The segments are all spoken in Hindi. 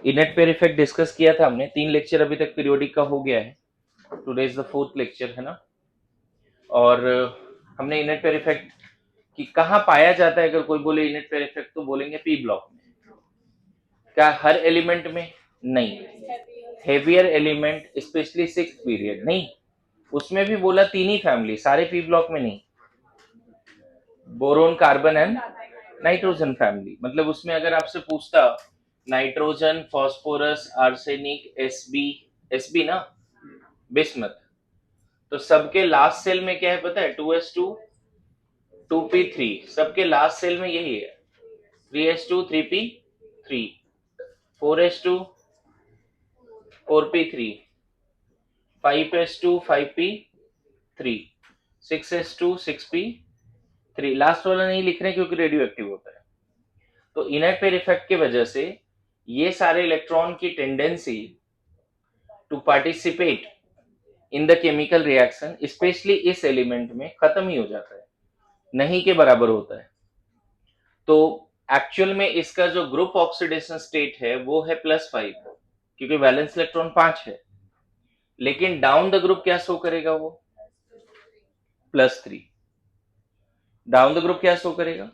इनेट पेयर इफेक्ट डिस्कस किया था हमने, 3 लेक्चर अभी तक पीरियोडिक का हो गया है। Today is the 4th lecture है ना। और हमने इनेट पेयर इफेक्ट कि कहाँ पाया जाता है, अगर कोई बोले इनेट पेयर इफेक्ट तो बोलेंगे पी ब्लॉक में। क्या हर एलिमेंट में? नहीं। Heavier element specially 6th period नहीं, उसमें भी बोला 3 ही फैमिली, सारे पी ब्लॉक में नहीं। Boron, carbon and nitrogen family, मतलब उसमें अगर आपसे पूछता nitrogen, phosphorus, arsenic, SB, SB ना, बिस्मथ, तो सबके लास्ट सेल में क्या है पता है? 2s2 2p3, सबके लास्ट सेल में यही है। 3s2 3p3, 4s2 4p3, 5s2 5p3, 6s2 6p3। Last वाला नहीं लिख रहे क्योंकि रेडियो एक्टिव होता है। तो इनर्ट पेयर इफेक्ट की वजह से ये सारे इलेक्ट्रॉन की tendency to participate in the chemical reaction specially इस एलिमेंट में खत्म ही हो जाता है, नहीं के बराबर होता है। तो एक्चुअल में इसका जो ग्रुप ऑक्सीडेशन स्टेट है वो है +5, क्योंकि वैलेंस इलेक्ट्रॉन 5 है। लेकिन डाउन द ग्रुप क्या शो करेगा? वो +3। डाउन द ग्रुप क्या शो करेगा?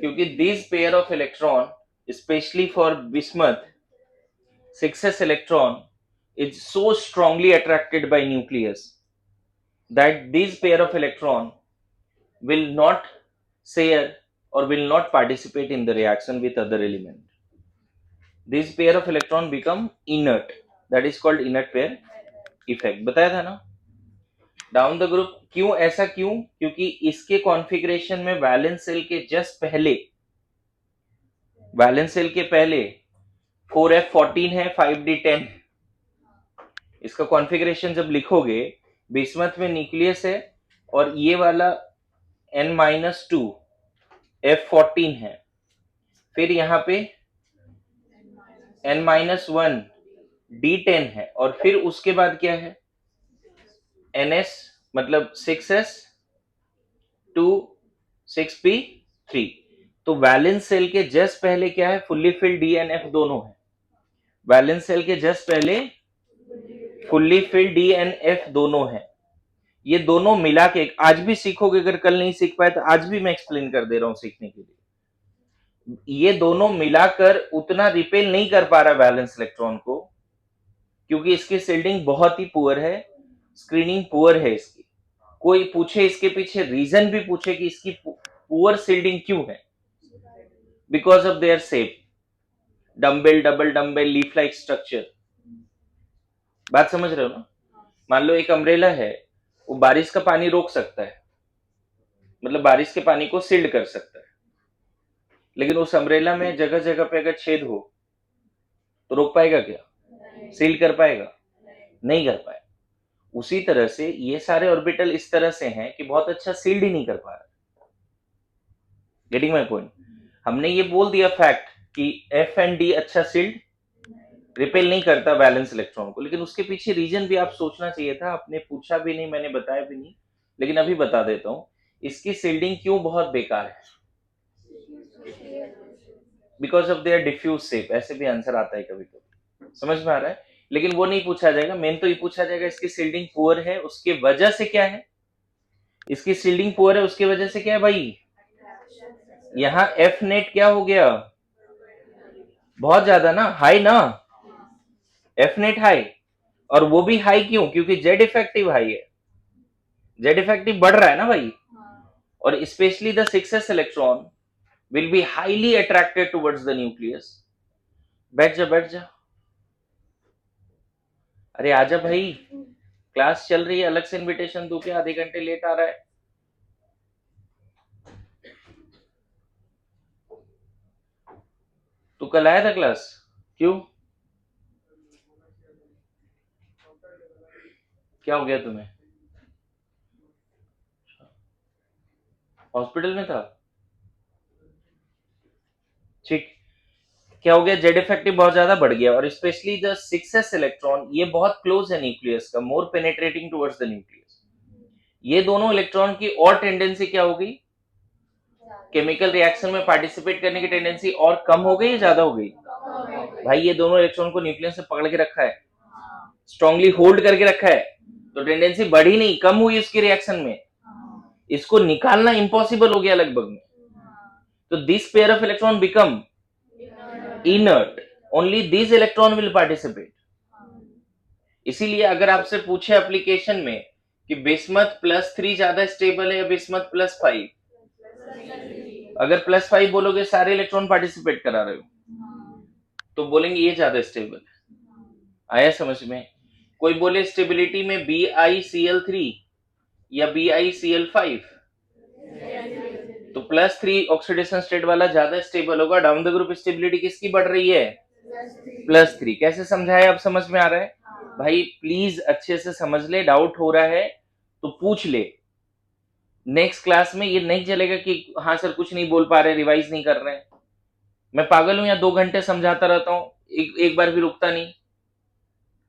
क्योंकि this pair of electron specially for bismuth 6s electron is so strongly attracted by nucleus that this pair of electron will not share or will not participate in the reaction with other element. This pair of electron become inert, that is called inert pair effect. बताया था ना। डाउन द ग्रुप क्यों ऐसा? क्यों? क्योंकि इसके कॉन्फ़िगरेशन में वैलेंस सेल के जस्ट पहले, वैलेंस सेल के पहले 4f14 है, 5d10 है। इसका कॉन्फ़िगरेशन जब लिखोगे, बिस्मथ में न्यूक्लियस है और ये वाला n-2 f14 है, फिर यहाँ पे n-1 d10 है, और फिर उसके बाद क्या है? ns मतलब 6s 2 6p3। तो वैलेंस सेल के जस्ट पहले क्या है? Fully filled D and F दोनों है। वैलेंस सेल के जस्ट पहले fully filled D and F दोनों है। ये दोनों मिला के आज भी सीखोगे, अगर कल नहीं सीख पाए तो आज भी मैं एक्सप्लेन कर दे रहा हूं सीखने के लिए। ये दोनों मिलाकर उतना रिपेल नहीं कर पा रहा वैलेंस इलेक्ट्रॉन को, क्योंकि इसकी सील्डिंग बहुत ही पुअर है, स्क्रीनिंग पुअर है इसकी। कोई पूछे इसके पीछे रीजन भी पूछे कि इसकी पुअर सील्डिंग क्यों है, because of their shape, dumbbell, double dumbbell, leaf like structure. बात समझ रहे हो ना? मान लो एक अम्ब्रेला है, वो बारिश का पानी रोक सकता है, मतलब बारिश के पानी को सील्ड कर सकता है, लेकिन उस अम्ब्रेला में जगह जगह पे अगर छेद हो तो रोक पाएगा क्या? सील कर पाएगा? नहीं कर पाएगा। उसी तरह से ये सारे ऑर्बिटल इस तरह से हैं कि बहुत अच्छा सील्ड ही नहीं कर पा रहा। Getting my point? हमने ये बोल दिया फैक्ट कि एफ एंड डी अच्छा सील्ड रिपेल नहीं करता वैलेंस इलेक्ट्रॉन को, लेकिन उसके पीछे रीजन भी आप सोचना चाहिए था। आपने पूछा भी नहीं, मैंने बताया भी नहीं, लेकिन अभी बता देता हूं इसकी सील्डिंग क्यों बहुत बेकार है। Because of their diffuse shape. ऐसे भी आंसर आता है कभी कभी, समझ में आ रहा है? लेकिन वो नहीं पूछा जाएगा। मेन तो ये पूछा जाएगा इसकी सील्डिंग पुअर है, उसके वजह से क्या है? इसकी सील्डिंग पुअर है, उसके वजह से क्या है भाई? यहाँ एफ नेट क्या हो गया? बहुत ज्यादा ना, हाई ना, एफ नेट हाई। और वो भी हाई क्यों? क्योंकि जेड इफेक्टिव हाई है, जेड इफेक्टिव बढ़ रहा है ना भाई। और specially the 6s electron will be highly attracted towards the nucleus. बैठ जा, बैठ जा। अरे आजा भाई, क्लास चल रही है, अलग से इनविटेशन दो क्या? आधे घंटे लेट आ रहा है। तू कल आया था क्लास? क्यों? क्या हो गया तुम्हें? हॉस्पिटल में था? ठीक। क्या हो गया? जेड इफेक्टिव बहुत ज्यादा बढ़ गया, और स्पेशली द 6s इलेक्ट्रॉन ये बहुत क्लोज है न्यूक्लियस का, मोर पेनेट्रेटिंग टुवर्ड्स द न्यूक्लियस। ये दोनों इलेक्ट्रॉन की और टेंडेंसी क्या हो गई? केमिकल रिएक्शन में पार्टिसिपेट करने की टेंडेंसी और कम हो गई या ज्यादा हो गई? भाई ये दोनों इलेक्ट्रॉन को न्यूक्लियस से पकड़ के रखा है, स्ट्रांगली होल्ड करके रखा है, तो टेंडेंसी बढ़ी नहीं, कम हुई उसके रिएक्शन में, इसको निकालना इम्पॉसिबल हो गया लगभग में। तो this pair of electron become inert, only this electron will participate. इसीलिए अगर आपसे पूछे एप्लीकेशन में कि बिस्मथ +3 ज्यादा स्टेबल है या बिस्मथ +5, अगर +5 बोलोगे सारे इलेक्ट्रॉन पार्टिसिपेट करा रहे हो, तो बोलेंगे ये ज्यादा स्टेबल है। आया समझ में? कोई बोले स्टेबिलिटी में BiCl3 या BiCl5, तो +3 ऑक्सीडेशन स्टेट वाला ज्यादा स्टेबल होगा। डाउन द ग्रुप स्टेबिलिटी किसकी बढ़ रही है? +3। कैसे समझाए? अब समझ में आ रहा है? भाई प्लीज अच्छे से समझ ले, डाउट हो रहा है तो पूछ ले। नेक्स्ट क्लास में ये नहीं चलेगा कि हाँ सर कुछ नहीं बोल पा रहे, रिवाइज नहीं कर रहे हैं। मैं पागल हूं या 2 घंटे समझाता रहता हूं, एक बार भी रुकता नहीं,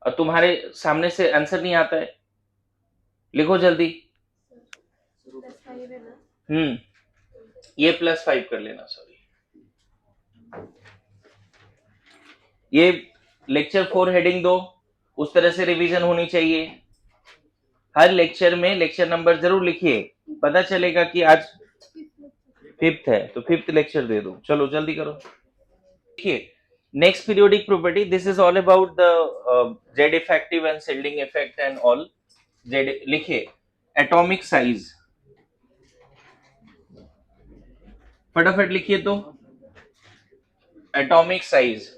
और तुम्हारे सामने से आंसर नहीं आता है। लिखो जल्दी। ये +5 कर लेना, सॉरी। ये लेक्चर 4 हेडिंग दो, उस तरह से रिवीजन होनी चाहिए। हर लेक्चर में लेक्चर नंबर जरूर लिखिए, पता चलेगा कि आज 5th है तो 5th लेक्चर दे दो। चलो जल्दी करो। देखिए next periodic property, this is all about the Z effective and shielding effect and all. Z लिखिए, एटॉमिक साइज, फटाफट लिखिए तो। Atomic size,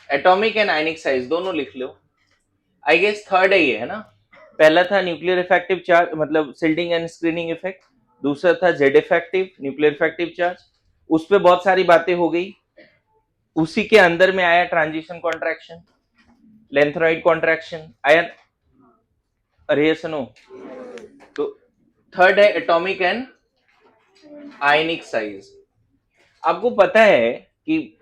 atomic and ionic size दोनों लिख लो। आई गेस थर्ड है ये, है ना? पहला था न्यूक्लियर इफेक्टिव चार्ज, मतलब शिल्डिंग एंड स्क्रीनिंग इफेक्ट। दूसरा था Z effective, nuclear effective charge. उस पे बहुत सारी बातें हो गई। उसी के अंदर में आया ट्रांजिशन कॉन्ट्रैक्शन, लेंथरॉइड कॉन्ट्रैक्शन आया। अरे सुनो, तो थर्ड है एटॉमिक एंड आयनिक साइज। आपको पता है कि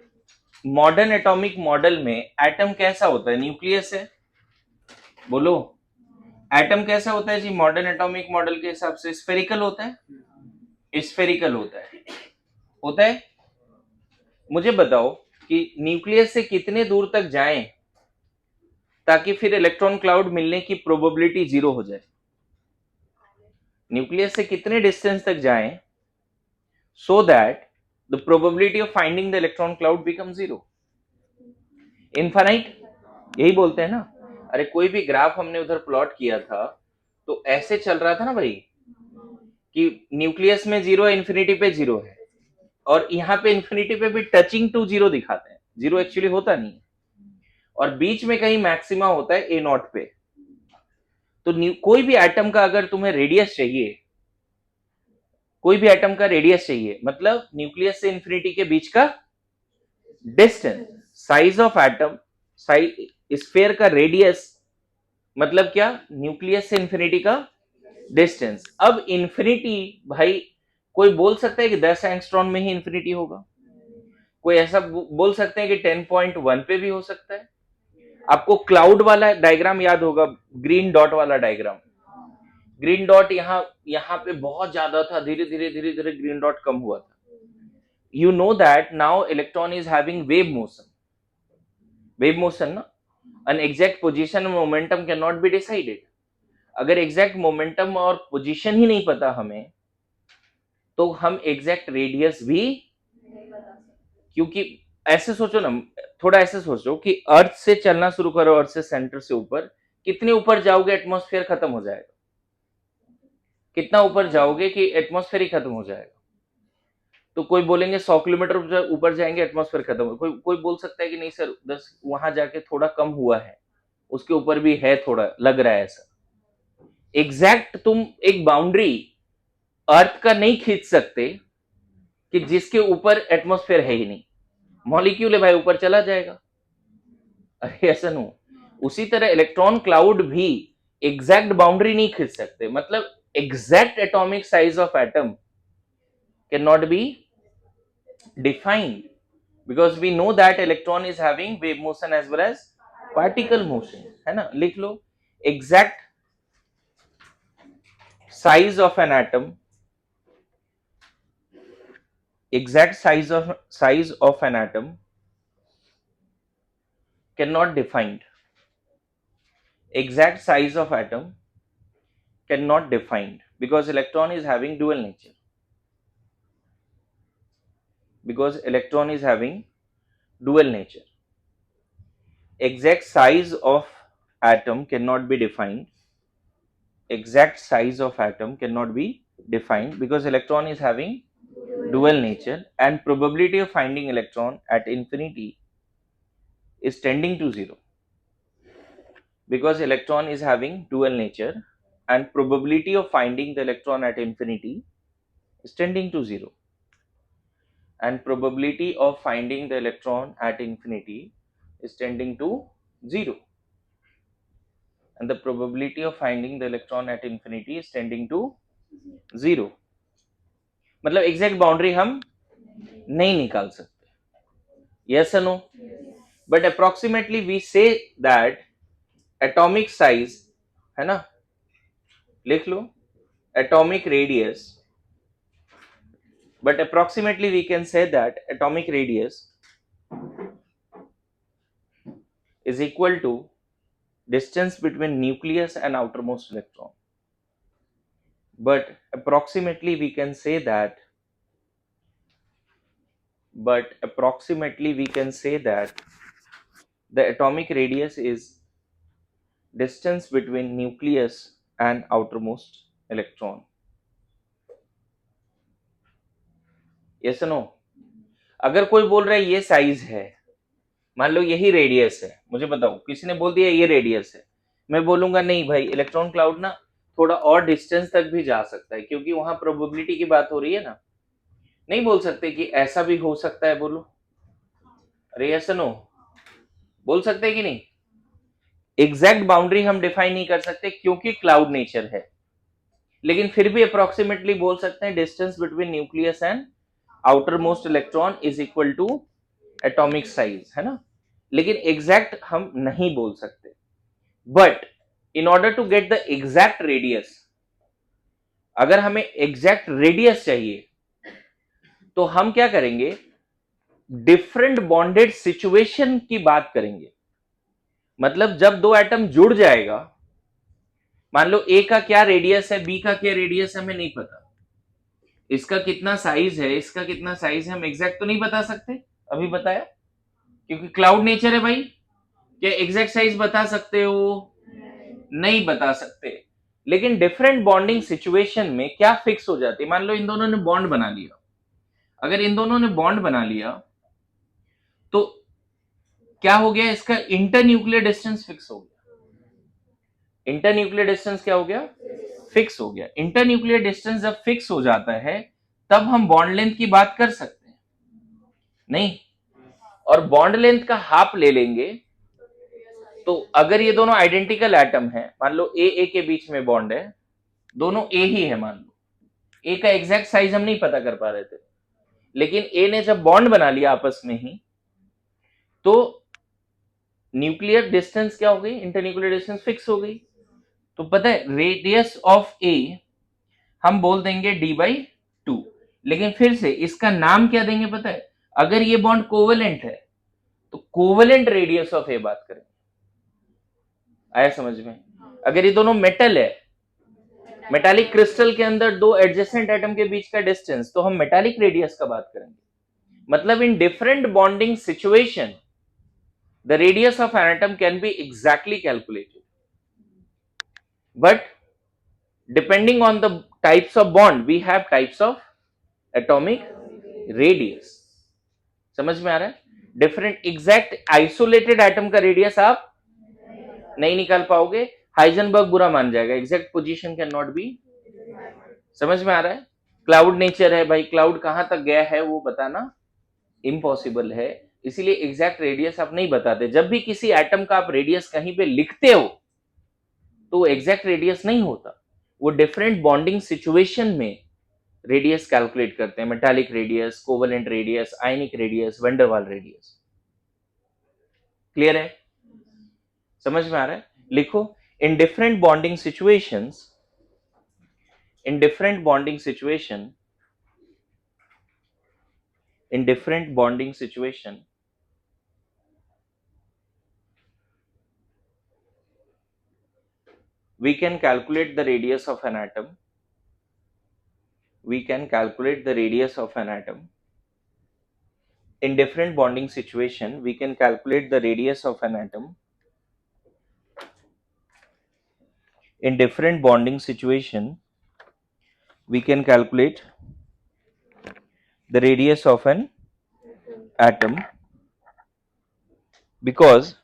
मॉडर्न एटॉमिक मॉडल में एटम कैसा होता है? न्यूक्लियस है, बोलो। एटम कैसा होता है जी मॉडर्न एटॉमिक मॉडल के हिसाब से? स्फेरिकल होता है, स्फेरिकल होता है। मुझे बताओ कि न्यूक्लियस से कितने दूर तक जाएं ताकि फिर इलेक्ट्रॉन क्लाउड मिलने की प्रोबेबिलिटी 0 हो जाए? न्यूक्लियस से कितने डिस्टेंस तक जाएं so that the probability of finding the electron cloud become 0? Infinite, यही बोलते हैं ना। अरे कोई भी ग्राफ हमने उधर प्लॉट किया था तो ऐसे चल रहा था ना भाई, कि न्यूक्लियस में 0 है, इंफिनिटी पे 0 है, और यहाँ पे इंफिनिटी पे भी टचिंग टू 0 दिखाते हैं, 0 एक्चुअली होता नहीं है, और बीच में कहीं मैक्सिमा होता है A0 पे। तो कोई भी एटम का अगर तुम्हें रेडियस चाहिए, कोई भी एटम का रेडियस चाहिए, मतलब न्यूक्लियस से इंफिनिटी के बीच का distance, size of atom, size sphere का रेडियस, मतलब क्या? न्यूक्लियस से इंफिनिटी का डिस्टेंस। अब इंफिनिटी भाई कोई बोल सकता है कि 10 एंगस्ट्रॉन में ही इंफिनिटी होगा, कोई ऐसा बोल सकते हैं कि 10.1 पे भी हो सकता है। आपको क्लाउड वाला डायग्राम याद होगा, ग्रीन डॉट वाला डायग्राम। ग्रीन डॉट यहाँ पे बहुत ज्यादा था, धीरे धीरे ग्रीन डॉट कम हुआ था। You know that now electron is having wave motion ना, an exact position and momentum cannot be decided। अगर एग्जैक्ट मोमेंटम और पोजीशन ही नहीं पता हमें, तो हम एग्जैक्ट रेडियस भी, क्योंकि ऐसे सोचो ना, थोड़ा ऐसे सोचो कि अर्थ से चलना शुरू करो, अर्थ से सेंटर से ऊपर, कितने ऊपर जाओगे एटमॉस्फेयर खत्म हो जाएगा? कितना ऊपर जाओगे कि एटमॉस्फेयर ही खत्म हो जाएगा? तो कोई बोलेंगे 100 किलोमीटर ऊपर जाएंगे एटमॉस्फेयर खत्म हो। कोई बोल सकता है कि नहीं सर 10 वहां जाके थोड़ा कम हुआ है, उसके ऊपर भी है, थोड़ा लग रहा है ऐसा। एग्जैक्ट तुम एक बाउंड्री अर्थ का नहीं खींच सकते कि जिसके ऊपर एटमॉस्फेयर है ही नहीं, मॉलिक्यूल है भाई, ऊपर चला जाएगा। अरे ऐसा नहीं। उसी तरह इलेक्ट्रॉन क्लाउड भी एग्जैक्ट बाउंड्री नहीं खींच सकते, मतलब exact atomic size of atom can not be defined because we know that electron is having wave motion as well as particle motion, है ना? लिख लो, exact size of an atom exact size of an atom cannot defined. Exact size of atom cannot defined because electron is having dual nature. Because electron is having dual nature. Exact size of atom cannot be defined. Exact size of atom cannot be defined because electron is having dual nature, and probability of finding electron at infinity is tending to zero because electron is having dual nature, and probability of finding the electron at infinity is tending to zero, and probability of finding the electron at infinity is tending to zero, and the probability of finding the electron at infinity is tending to zero. मतलब एग्जैक्ट बाउंड्री हम नहीं निकाल सकते, yes or no, but approximately we say that atomic size, है ना, लिख लो atomic radius, but approximately we can say that atomic radius is equal to distance between nucleus and outermost electron. But approximately we can say that the atomic radius is distance between nucleus and outermost electron. yes or no? अगर कोई बोल रहा है ये साइज है, मान लो यही रेडियस है, मुझे बताओ किसी ने बोल दिया ये रेडियस है, मैं बोलूंगा नहीं भाई, इलेक्ट्रॉन क्लाउड ना थोड़ा और डिस्टेंस तक भी जा सकता है क्योंकि वहां प्रोबेबिलिटी की बात हो रही है ना, नहीं बोल सकते कि ऐसा भी हो सकता है, बोलो अरे यस नो, बोल सकते हैं कि नहीं? एग्जैक्ट बाउंड्री हम डिफाइन नहीं कर सकते क्योंकि क्लाउड नेचर है, लेकिन फिर भी अप्रोक्सीमेटली बोल सकते हैं distance between nucleus and outermost electron is equal to atomic size, है ना, लेकिन एग्जैक्ट हम नहीं बोल सकते. But in order to get the exact radius, अगर हमें एग्जैक्ट रेडियस चाहिए तो हम क्या करेंगे, डिफरेंट बॉन्डेड सिचुएशन की बात करेंगे. मतलब जब दो एटम जुड़ जाएगा, मान लो ए का क्या रेडियस है, बी का क्या रेडियस है, हमें नहीं पता, इसका कितना साइज है, इसका कितना साइज है, हम एग्जैक्ट तो नहीं बता सकते, अभी बताया, क्योंकि क्लाउड नेचर है भाई. क्या एग्जैक्ट साइज बता सकते हो? नहीं बता सकते. लेकिन डिफरेंट बॉन्डिंग सिचुएशन में क्या फिक्स हो जाती है, मान लो इन दोनों ने बॉन्ड बना लिया, अगर इन दोनों ने बॉन्ड बना लिया तो क्या हो गया, इसका इंटर न्यूक्लियर डिस्टेंस फिक्स हो गया. इंटर न्यूक्लियर डिस्टेंस क्या हो गया, फिक्स हो गया. इंटर न्यूक्लियर डिस्टेंस जब फिक्स हो जाता है तब हम बॉन्ड लेंथ की बात कर सकते हैं, नहीं, और बॉन्ड लेंथ का हाफ ले लेंगे तो अगर ये दोनों आइडेंटिकल एटम है, मान लो ए के बीच में बॉन्ड है, दोनों ए ही है, मान लो ए का एग्जैक्ट साइज हम नहीं पता कर पा रहे थे, लेकिन ए ने जब बॉन्ड बना लिया आपस में ही तो न्यूक्लियर डिस्टेंस क्या हो गई, इंटरन्यूक्लियर डिस्टेंस फिक्स हो गई. तो पता है रेडियस ऑफ ए हम बोल देंगे d/2, लेकिन फिर से इसका नाम क्या देंगे पता है, अगर ये बॉन्ड कोवेलेंट है तो कोवेलेंट रेडियस ऑफ ए बात करेंगे. आया समझ में? अगर ये दोनों मेटल है, मेटालिक क्रिस्टल के अंदर दो एडजेसेंट एटम के बीच का डिस्टेंस, तो हम मेटालिक रेडियस का बात करेंगे. मतलब इन different bonding situation the radius of an atom can be exactly calculated, but depending on the types of bond we have types of atomic radius. समझ में आ रहा है? डिफरेंट एग्जैक्ट आइसोलेटेड एटम का रेडियस आप नहीं निकाल पाओगे, हाइजेनबर्ग बुरा मान जाएगा, exact position can not be. समझ में आ रहा है? क्लाउड नेचर है भाई, क्लाउड कहां तक गया है वो बताना इम्पॉसिबल है, इसीलिए एग्जैक्ट रेडियस आप नहीं बताते. जब भी किसी एटम का आप रेडियस कहीं पे लिखते हो तो एग्जैक्ट रेडियस नहीं होता, वो डिफरेंट बॉन्डिंग सिचुएशन में रेडियस कैलकुलेट करते हैं, metallic radius, covalent radius, ionic radius, van der Waals radius. Clear है? समझ में आ रहा है? लिखो, in different bonding situations, in different bonding situation in different bonding situation, we can calculate the radius of an atom. We can calculate the radius of an atom. In different bonding situation, we can calculate the radius of an atom. In different bonding situation, we can calculate the radius of an atom because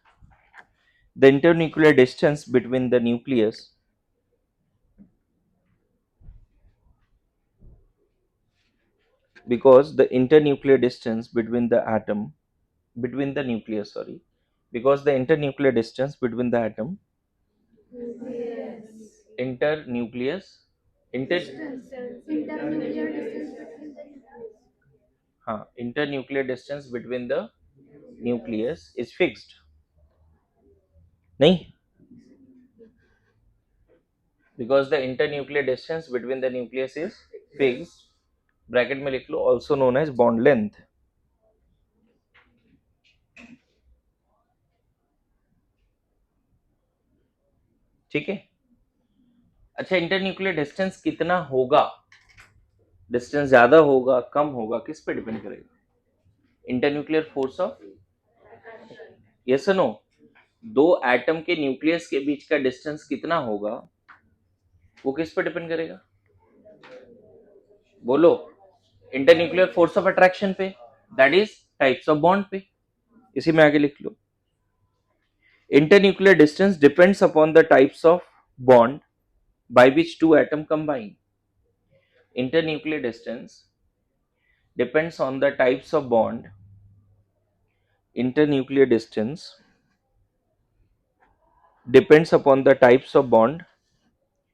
the internuclear distance between the nucleus because the internuclear distance between the atom between the nucleus sorry because the internuclear distance between the atom internucleus inter internuclear distance between the nucleus is fixed नहीं because the internuclear distance between the nucleus is fixed bracket में लिख लो also known as bond length. ठीक है. अच्छा, इंटरन्यूक्लियर डिस्टेंस कितना होगा, डिस्टेंस ज्यादा होगा कम होगा किस पे डिपेंड करेगा? Internuclear force of yes no, दो एटम के न्यूक्लियस के बीच का डिस्टेंस कितना होगा वो किस पे डिपेंड करेगा? बोलो. इंटरन्यूक्लियर फोर्स ऑफ अट्रैक्शन पे, that is types of bond पे. इसी में आगे लिख लो. Internuclear distance depends upon the types of bond by which two atoms combine. Internuclear distance depends on the types of bond. Internuclear distance depends upon the types of bond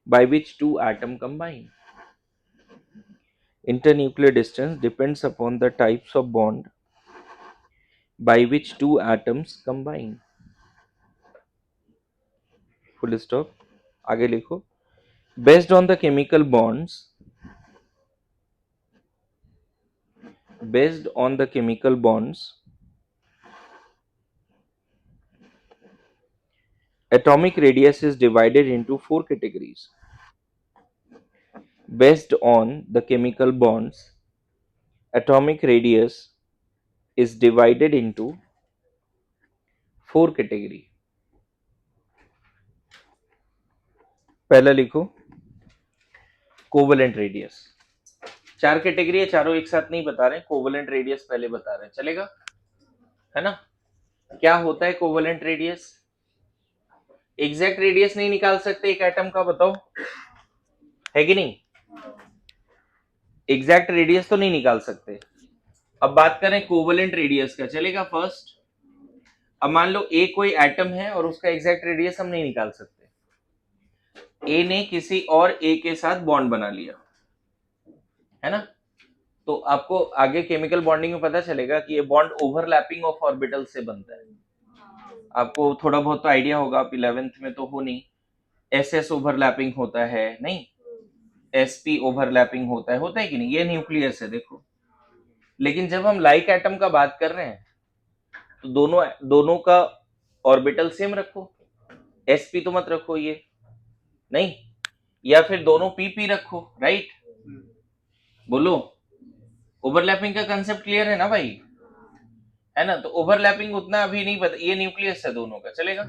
by which two atoms combine. Internuclear distance depends upon the types of bond by which two atoms combine. Full stop. आगे लिखो. Based on the chemical bonds, atomic radius is divided into four categories. Based on the chemical bonds, atomic radius is divided into four category. पहला लिखो कोवलेंट रेडियस. चार कैटेगरी है, चारों एक साथ नहीं बता रहे, कोवलेंट रेडियस पहले बता रहे हैं, चलेगा? है ना? क्या होता है कोवलेंट रेडियस? एग्जैक्ट रेडियस नहीं निकाल सकते एक एटम का, बताओ है कि नहीं? एग्जैक्ट रेडियस तो नहीं निकाल सकते. अब बात करें कोवलेंट रेडियस का, चलेगा? फर्स्ट, अब मान लो ए कोई एटम है और उसका एग्जैक्ट रेडियस हम नहीं निकाल सकते. ए ने किसी और ए के साथ बॉन्ड बना लिया, है ना? तो आपको आगे केमिकल बॉन्डिंग में पता चलेगा कि ये बॉन्ड ओवरलैपिंग ऑफ ऑर्बिटल से बनता है. आपको थोड़ा बहुत तो आइडिया होगा, आप 11th में तो हो नहीं. एसएस ओवरलैपिंग होता है, नहीं एसपी ओवरलैपिंग होता है कि नहीं? ये न्यूक्लियस है देखो. लेकिन जब हम लाइक एटम का बात कर रहे हैं तो दोनों का ऑर्बिटल सेम रखो, एसपी तो मत रखो ये, नहीं, या फिर दोनों पीपी रखो, राइट? बोलो, ओवरलैपिंग का कंसेप्ट क्लियर है ना भाई? है ना? तो ओवरलैपिंग उतना अभी नहीं पता. ये न्यूक्लियस है दोनों का, चलेगा?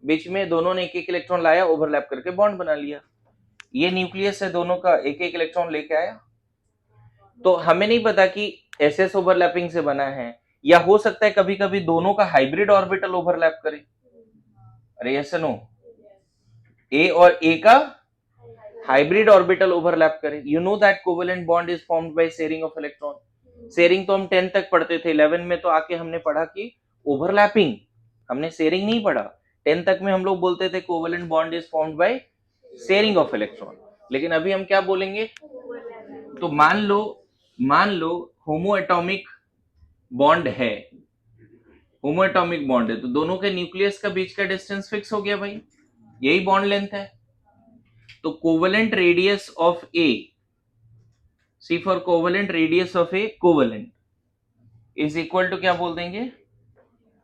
बीच में दोनों ने एक एक इलेक्ट्रॉन लाया, ओवरलैप करके बॉन्ड बना लिया. ये न्यूक्लियस है दोनों का, एक एक इलेक्ट्रॉन लेके आया. तो हमें नहीं पता कि एसएस ओवरलैपिंग से बना है, या हो सकता है कभी कभी दोनों का हाइब्रिड ऑर्बिटल ओवरलैप करे. अरे यस नो, ए और ए का हाइब्रिड ऑर्बिटल ओवरलैप करे. You know that covalent bond is formed by sharing of electron. Sharing तो हम 10 तक पढ़ते थे, 11 में तो आके हमने पढ़ा कि ओवरलैपिंग, हमने शेयरिंग नहीं पढ़ा. 10 तक में हम लोग बोलते थे covalent bond is formed by sharing of electron. लेकिन अभी हम क्या बोलेंगे? तो मान लो होमोएटॉमिक बॉन्ड है, होमोएटॉमिक बॉन्ड है, तो दोनों के न्यूक्लियस का बीच का डिस्टेंस फिक्स हो गया भाई, यही बॉन्ड लेंथ है. तो covalent radius of A, C for covalent radius of A, covalent is equal to क्या बोल देंगे,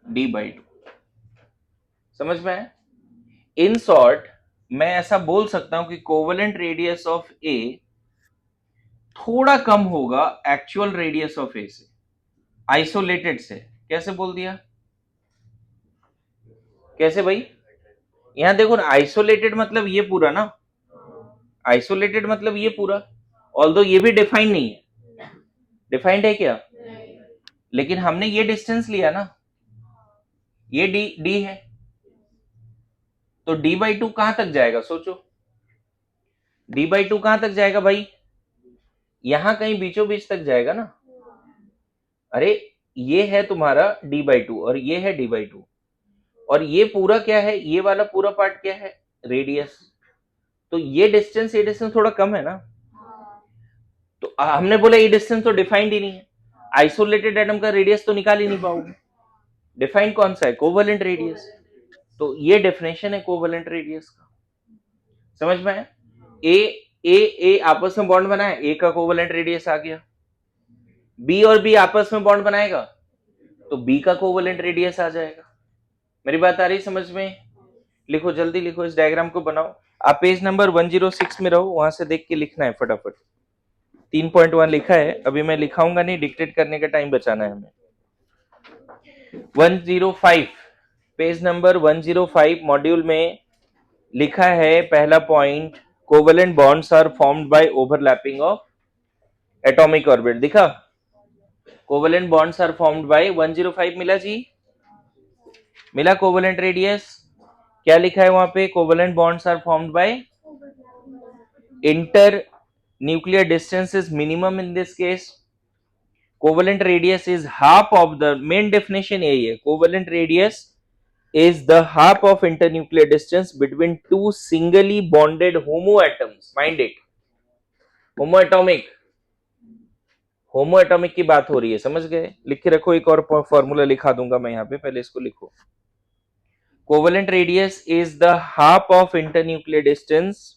d/2। समझ में आया? इन शॉर्ट मैं ऐसा बोल सकता हूं कि कोवेलेंट रेडियस ऑफ ए थोड़ा कम होगा एक्चुअल रेडियस ऑफ ए से, आइसोलेटेड से। कैसे बोल दिया? कैसे भाई? यहां देखो ना, आइसोलेटेड मतलब ये पूरा ना, आइसोलेटेड मतलब ये पूरा, ऑल्दो ये भी डिफाइंड नहीं है। डिफाइंड है क्या? लेकिन हमने ये डिस्टेंस लिया ना, ये डी है, तो d/2 कहां तक जाएगा सोचो, d/2 कहां तक जाएगा भाई? यहां कहीं बीचों बीच तक जाएगा ना। अरे ये है तुम्हारा d/2 और ये है d/2, और ये पूरा क्या है, ये वाला पूरा पार्ट क्या है, रेडियस। तो ये डिस्टेंस थोड़ा कम है ना। तो हमने बोला ये डिस्टेंस तो डिफाइंड ही नहीं है, आइसोलेटेड एटम का रेडियस तो निकाल ही नहीं पाओगे। डिफाइंड कौन सा है? Covalent radius. तो ये डेफिनेशन है कोवेलेंट रेडियस का। समझ में आया? ए ए आपस में बॉन्ड बनाए, ए का कोवेलेंट रेडियस आ गया। बी और बी आपस में बॉन्ड बनाएगा तो बी का कोवेलेंट रेडियस आ जाएगा। मेरी बात आ रही समझ में? लिखो, जल्दी लिखो, इस डायग्राम को बनाओ। आप पेज नंबर 106 में रहो, वहां से देख के लिखना है फटाफट। 3.1 लिखा है, अभी मैं लिखाऊंगा नहीं, डिक्टेट करने का टाइम बचाना है हमें। 105, पेज नंबर 105 मॉड्यूल में लिखा है पहला point, covalent bonds are formed by overlapping of atomic orbit. दिखा? Covalent bonds are formed by 105 मिला जी? मिला कोवेलेंट रेडियस? क्या लिखा है वहां पे? Covalent bonds are formed by inter nuclear distance is minimum in this case, covalent radius is half of the, main definition यही है, covalent radius is the half of internuclear distance between two singly bonded homoatoms. Mind it, homoatomic, होमोएटॉमिक की बात हो रही है, समझ गए? लिख के रखो, एक और फॉर्मूला लिखा दूंगा मैं यहां पे, पहले इसको लिखो। Covalent radius is the half of internuclear distance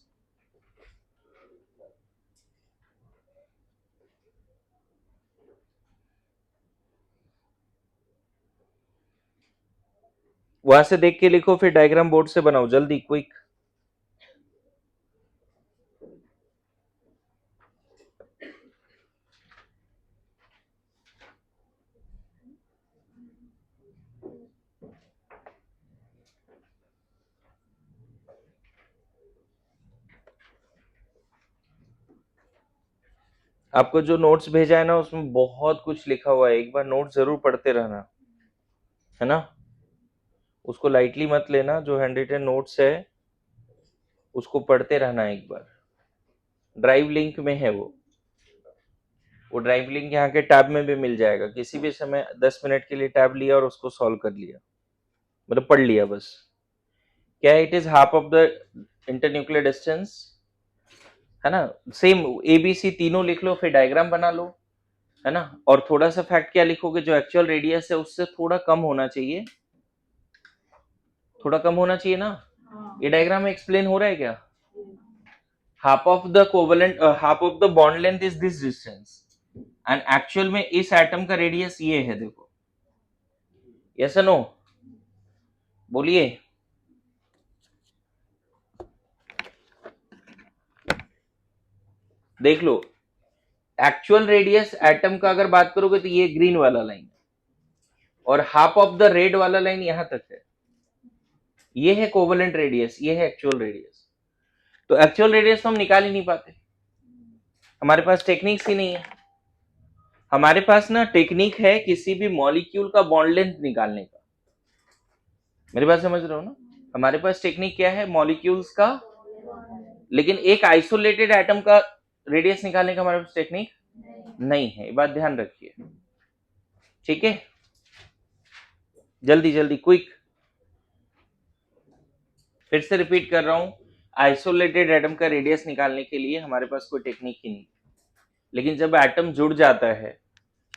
वहां से देख के लिखो, फिर डायग्राम बोर्ड से बनाओ, जल्दी, क्विक। आपको जो नोट्स भेजा है ना, उसमें बहुत कुछ लिखा हुआ है, एक बार नोट जरूर पढ़ते रहना, है ना? उसको लाइटली मत लेना, जो हैंड रिटन नोट्स है उसको पढ़ते रहना एक बार। ड्राइव लिंक में है वो ड्राइव लिंक यहाँ के टैब में भी मिल जाएगा, किसी भी समय 10 मिनट के लिए टैब लिया और उसको सॉल्व कर लिया, मतलब पढ़ लिया बस। क्या है? It is half of the internuclear distance, है ना? सेम एबीसी तीनों लिख लो, फिर डायग्राम बना लो, है ना? और थोड़ा सा फैक्ट क्या लिखोगे, जो एक्चुअल रेडियस है उससे थोड़ा कम होना चाहिए, थोड़ा कम होना चाहिए ना। ये डायग्राम में एक्सप्लेन हो रहा है क्या? Half of the covalent, half of the bond length is this distance, and actual में इस एटम का रेडियस ये है, देखो। Yes no? बोलिए। देख लो, एक्चुअल रेडियस एटम का अगर बात करोगे तो ये ग्रीन वाला लाइन, और हाफ ऑफ द रेड वाला लाइन यहां तक है, ये है कोवेलेंट रेडियस, ये है एक्चुअल रेडियस। तो एक्चुअल रेडियस तो हम निकाल ही नहीं पाते, हमारे पास टेक्निक्स ही नहीं है। हमारे पास ना टेक्निक है किसी भी मॉलिक्यूल का बॉन्ड लेंथ निकालने का। मेरी बात समझ रहे हो ना? हमारे पास टेक्निक क्या है मॉलिक्यूल्स का, लेकिन एक आइसोलेटेड एटम का रेडियस निकालने का हमारे पास टेक्निक नहीं है, ये बात ध्यान रखिए, ठीक है? जल्दी जल्दी, क्विक। फिर से रिपीट कर रहा हूं, आइसोलेटेड एटम का रेडियस निकालने के लिए हमारे पास कोई टेक्निक ही नहीं, लेकिन जब एटम जुड़ जाता है,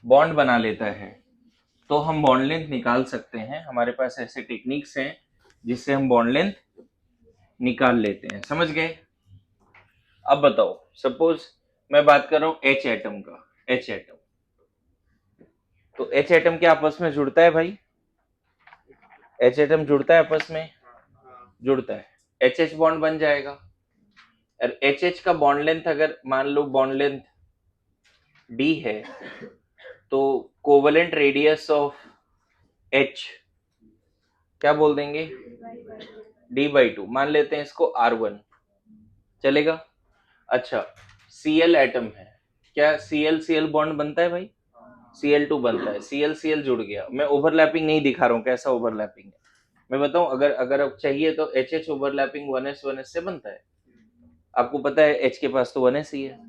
बॉन्ड बना लेता है, तो हम बॉन्ड लेंथ निकाल सकते हैं। हमारे पास ऐसे टेक्निक्स हैं जिससे हम बॉन्ड लेंथ निकाल लेते हैं, समझ गए? अब बताओ, सपोज मैं बात कर रहा हूं एच एटम का, एच एटम, तो H एटम क्या आपस में जुड़ता है भाई? H एटम जुड़ता है आपस में, जुड़ता है, HH बॉन्ड बन जाएगा। और HH का बॉन्ड लेंथ अगर मान लो बॉन्ड लेंथ D है, तो कोवेलेंट रेडियस ऑफ H क्या बोल देंगे? D/2। मान लेते हैं इसको R1, चलेगा? अच्छा, Cl एटम है, क्या Cl बॉन्ड बनता है भाई? Cl2 बनता है, Cl जुड़ गया। मैं ओवरलैपिंग नहीं दिखा रहा हूँ कैसा ओवरलैपिंग है, मैं बताऊं अगर अगर अब चाहिए तो HH ओवरलैपिंग 1s से बनता है। आपको पता है H के पास तो 1s ही है,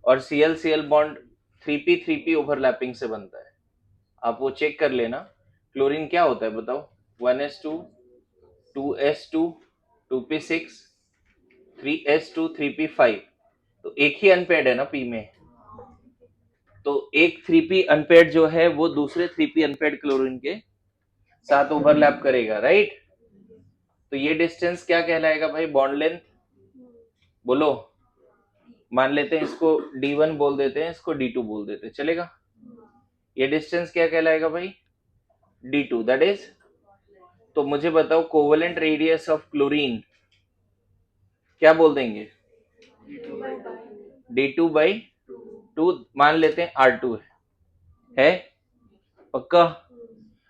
और Cl बॉन्ड 3p ओवरलैपिंग से बनता है। आप वो चेक कर लेना। क्लोरीन क्या होता है बताओ? 1s2 2s2 2p6 3s2 3p5। तो एक ही अनपेड है ना पी में, तो एक 3p अनपेड जो है वो दूसरे 3p अनपेड क्लोरीन के साथ ओवरलैप करेगा, राइट? तो ये डिस्टेंस क्या कहलाएगा भाई? Bond length. बोलो, मान लेते हैं इसको D1 बोल देते हैं, इसको D2 बोल देते हैं, चलेगा? ये डिस्टेंस क्या कहलाएगा भाई? D2, that is. तो मुझे बताओ कोवेलेंट रेडियस ऑफ क्लोरीन क्या बोल देंगे? D2/2 मान लेते हैं, R2 है पक्का?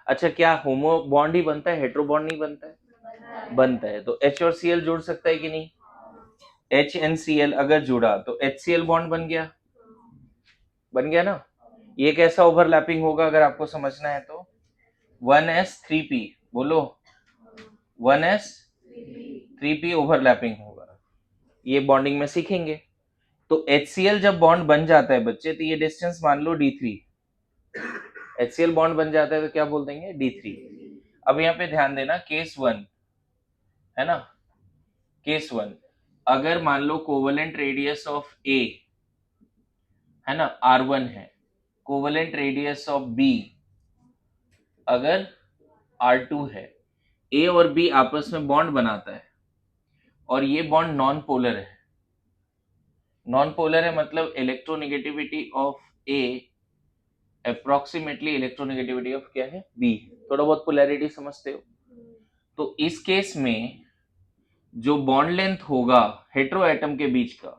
अच्छा, क्या होमो बॉन्ड ही बनता है, हेट्रो बॉन्ड नहीं बनता है? बनता है। तो H और Cl जुड़ सकता है कि नहीं? H एंड Cl अगर जुड़ा तो HCl बॉन्ड बन गया, बन गया ना? ये कैसा ओवरलैपिंग होगा अगर आपको समझना है तो? 1s3p, बोलो 1s3p ओवरलैपिंग होगा। ये बॉन्डिंग में सीखेंगे। तो HCl जब बॉन्ड बन जाता है बच्चे, तो ये डिस्टेंस मान लो D3। HCl बॉन्ड बन जाता है तो क्या बोल देंगे? D3। अब यहाँ पे ध्यान देना, केस 1 है ना, केस 1 अगर मान लो कोवेलेंट रेडियस ऑफ A है ना R1 है, कोवेलेंट रेडियस ऑफ B अगर R2 है, A और B आपस में बॉन्ड बनाता है और ये बॉन्ड नॉन पोलर है। नॉन पोलर है मतलब electronegativity of A approximately electronegativity of क्या है? B। थोड़ा बहुत पोलैरिटी समझते हो? तो इस केस में जो बॉन्ड लेंथ होगा हेट्रो एटम के बीच का,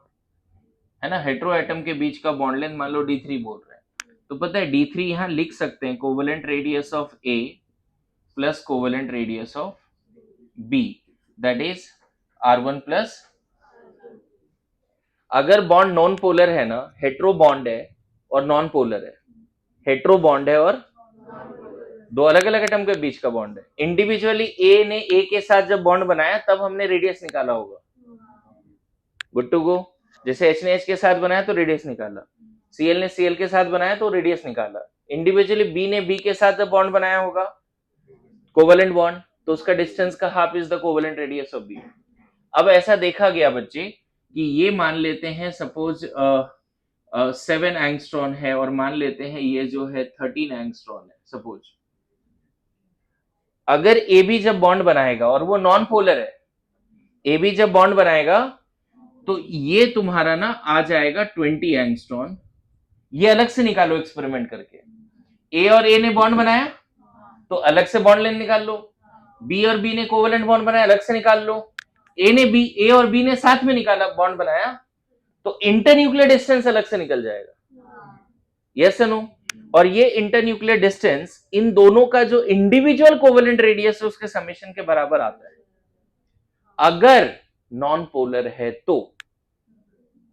है ना, हेट्रो एटम के बीच का बॉन्ड लेंथ मान लो D3 बोल रहे हैं, तो पता है D3 यहां लिख सकते हैं covalent radius of A plus covalent radius of B, that is R1 plus. अगर बॉन्ड नॉन पोलर है ना, हेट्रो बॉन्ड है और नॉन पोलर है, हेट्रो बॉन्ड है और दो अलग अलग एटम के बीच का बॉन्ड है, इंडिविजुअली ए ने ए के साथ जब बॉन्ड बनाया तब हमने रेडियस निकाला होगा। Good to go. जैसे एच ने एच के साथ बनाया तो रेडियस निकाला, सीएल ने सीएल के साथ बनाया तो रेडियस निकाला। इंडिविजुअली बी ने बी के साथ जब बॉन्ड बनाया होगा कोवेलेंट बॉन्ड, तो उसका डिस्टेंस का half is the covalent radius of B. अब ऐसा देखा गया बच्चे कि ये मान लेते हैं सपोज 7 एंगस्ट्रॉन है और मान लेते हैं ये जो है 13 एंगस्ट्रॉन है सपोज। अगर ए बी जब बॉन्ड बनाएगा और वो नॉन पोलर है, ए बी जब बॉन्ड बनाएगा तो ये तुम्हारा ना आ जाएगा 20 एंगस्ट्रॉन। ये अलग से निकालो एक्सपेरिमेंट करके। ए और ए ने बॉन्ड बनाया तो अलग से बॉन्ड लेंथ निकाल लो, बी और बी ने कोवेलेंट बॉन्ड बनाया अलग से निकाल लो, ए और बी ने साथ में निकाला बॉन्ड बनाया तो इंटरन्यूक्लियर डिस्टेंस अलग से निकल जाएगा। Yes no? और ये इंटरन्यूक्लियर डिस्टेंस इन दोनों का जो इंडिविजुअल कोवेलेंट रेडियस है उसके समेशन के बराबर आता है अगर नॉन पोलर है तो।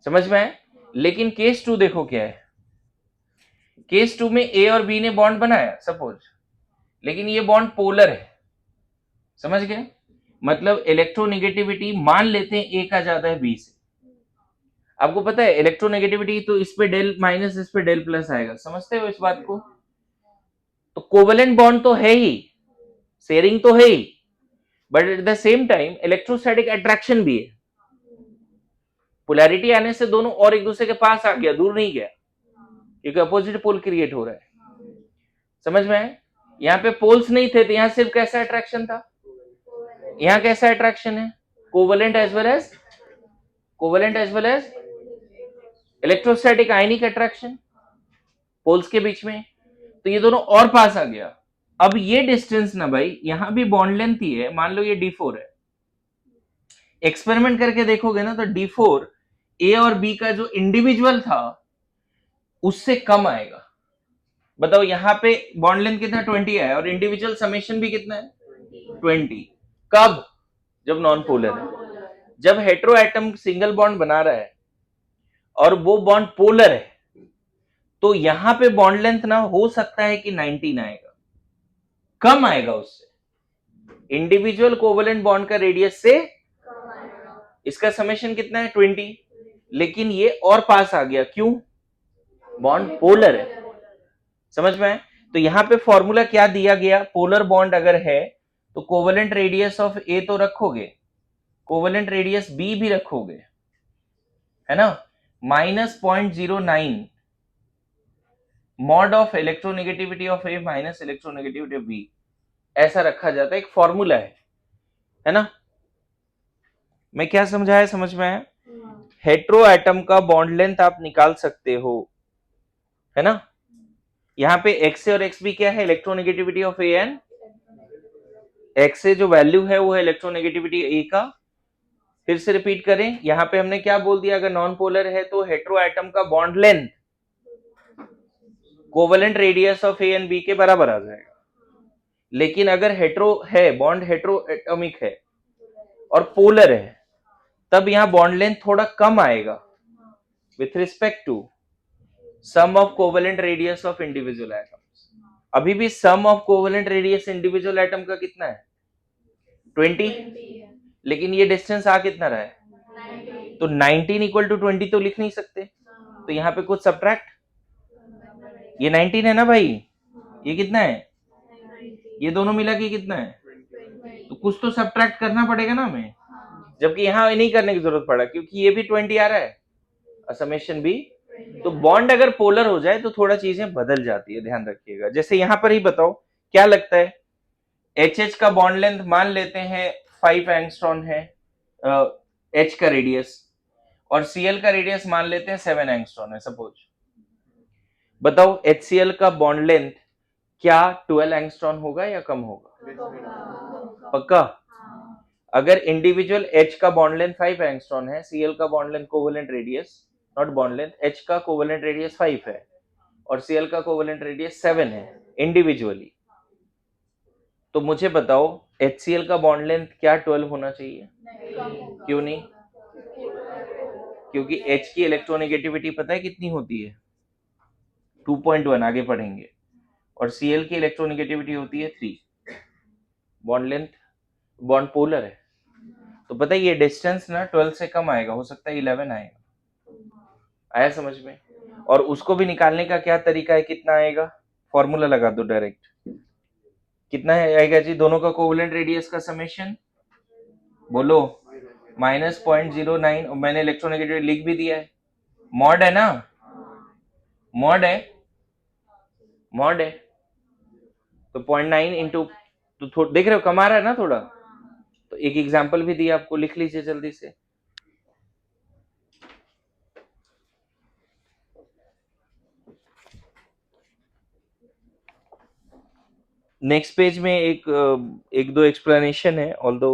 समझ में आए? लेकिन केस 2 देखो क्या है। केस 2 में ए और बी ने बॉन्ड बनाया सपोज, लेकिन ये बॉन्ड पोलर है। समझ गए? मतलब इलेक्ट्रोनेगेटिविटी मान लेते हैं ए का ज्यादा है बी से। आपको पता है इलेक्ट्रोनेगेटिविटी तो इस पे डेल माइनस इस पे डेल प्लस आएगा, समझते हो इस बात को? तो कोवेलेंट बॉन्ड तो है ही, शेयरिंग तो है ही, but at the same time electrostatic attraction भी है। पोलैरिटी आने से दोनों और एक दूसरे के पास आ गया, दूर नहीं गया, क्योंकि अपोजिट पोल क्रिएट हो रहा है। समझ में आए? यहाँ पे पोल्स नहीं थे तो यहाँ सिर्फ कैसा अट्रैक्शन था, यहाँ कैसा अट्रैक्शन है? Covalent as well as electrostatic ionic attraction poles के बीच में। तो ये दोनों और पास आ गया। अब ये डिस्टेंस ना भाई यहां भी बॉन्ड लेंथ ही है, मान लो ये D4 है, एक्सपेरिमेंट करके देखोगे ना तो D4 ए और बी का जो इंडिविजुअल था उससे कम आएगा। बताओ यहां पे बॉन्ड लेंथ कितना 20 है और इंडिविजुअल समेशन भी कितना है 20। कब? जब नॉन पोलर है। जब हेटेरो एटम सिंगल बॉन्ड बना रहा है और वो बॉन्ड पोलर है तो यहां पे बॉन्ड लेंथ ना हो सकता है कि 19 आएगा, कम आएगा उससे। इंडिविजुअल कोवेलेंट बॉन्ड का रेडियस से इसका समेशन कितना है 20, लेकिन ये और पास आ गया, क्यों? बॉन्ड पोलर है। समझ में आए? तो यहां पे फॉर्मूला क्या दिया गया, पोलर बॉन्ड अगर है तो कोवेलेंट रेडियस ऑफ ए तो रखोगे, कोवेलेंट रेडियस बी भी रखोगे, है ना, -0.09 mod of electronegativity of A minus electronegativity of B, ऐसा रखा जाता है, एक फॉर्मूला है ना। मैं क्या समझाया, समझ में आया? हेटेरो एटम का बॉन्ड लेंथ आप निकाल सकते हो, है ना। यहां पे एक्स और एक्स बी क्या है, electronegativity of A and x से जो वैल्यू है वो है इलेक्ट्रोनेगेटिविटी ए का। फिर से रिपीट करें, यहां पे हमने क्या बोल दिया, अगर नॉन पोलर है तो हेटेरो एटम का bond length covalent radius of A and B के बराबर आ जाएगा। लेकिन अगर हेटेरो है, बॉन्ड हेटेरो एटॉमिक है और पोलर है, तब यहां बॉन्ड लेंथ थोड़ा कम आएगा with respect to sum of covalent radius of individual atoms. अभी भी sum of covalent radius individual atom का कितना है 20, लेकिन ये डिस्टेंस आ कितना रहा है, तो 19 इक्वल टू 20 तो लिख नहीं सकते, तो यहां पे कुछ सब्ट्रैक्ट, ये 19 है ना भाई, ये कितना है, ये दोनों मिला के कितना है, तो कुछ तो सब्ट्रैक्ट करना पड़ेगा ना हमें, जबकि यहां नहीं करने की जरूरत पड़ा क्योंकि ये भी 20 आ रहा है, समेशन भी। तो बॉन्ड अगर पोलर हो जाए तो थोड़ा चीजें बदल जाती है, ध्यान रखिएगा। जैसे यहां पर ही बताओ क्या लगता है, एच का बॉन्ड लेंथ मान लेते हैं 5 एंगस्ट्रॉन है, एच का रेडियस, और Cl का रेडियस मान लेते हैं 7 एंगस्ट्रॉन है सपोज। बताओ HCl का बॉन्ड लेंथ क्या 12 एंगस्ट्रॉन होगा या कम होगा? पक्का? अगर इंडिविजुअल H का बॉन्ड लेंथ 5 एंगस्ट्रॉन है, Cl का bond length covalent radius, not bond length, H का कोवेलेंट रेडियस 5 है और Cl का कोवेलेंट रेडियस 7 है इंडिविजुअली, तो मुझे बताओ HCl का बॉन्ड लेंथ क्या 12 होना चाहिए? क्यों नहीं? क्योंकि H की इलेक्ट्रोनेगेटिविटी पता है कितनी होती है 2.1, आगे पढ़ेंगे, और Cl की इलेक्ट्रोनेगेटिविटी होती है 3। बॉन्ड लेंथ, बॉन्ड पोलर है, तो पता है ये डिस्टेंस ना 12 से कम आएगा, हो सकता है 11 आएगा। आया समझ में? और उसको भी निकालने का क्या तरीका है, कितना आएगा, फॉर्मूला लगा दो डायरेक्ट, कितना है आएगा जी, दोनों का कोवेलेंट रेडियस का समेशन बोलो, -0.09, और मैंने इलेक्ट्रोनेगेटिविटी लिख भी दिया है, मॉड है ना, मॉड है, मॉड है, तो 0.9 इंटू, तो देख रहे हो कम आ रहा है ना थोड़ा, तो एक एग्जांपल भी दिया आपको, लिख लीजिए जल्दी से। नेक्स्ट पेज में एक दो एक्सप्लेनेशन है, ऑल्दो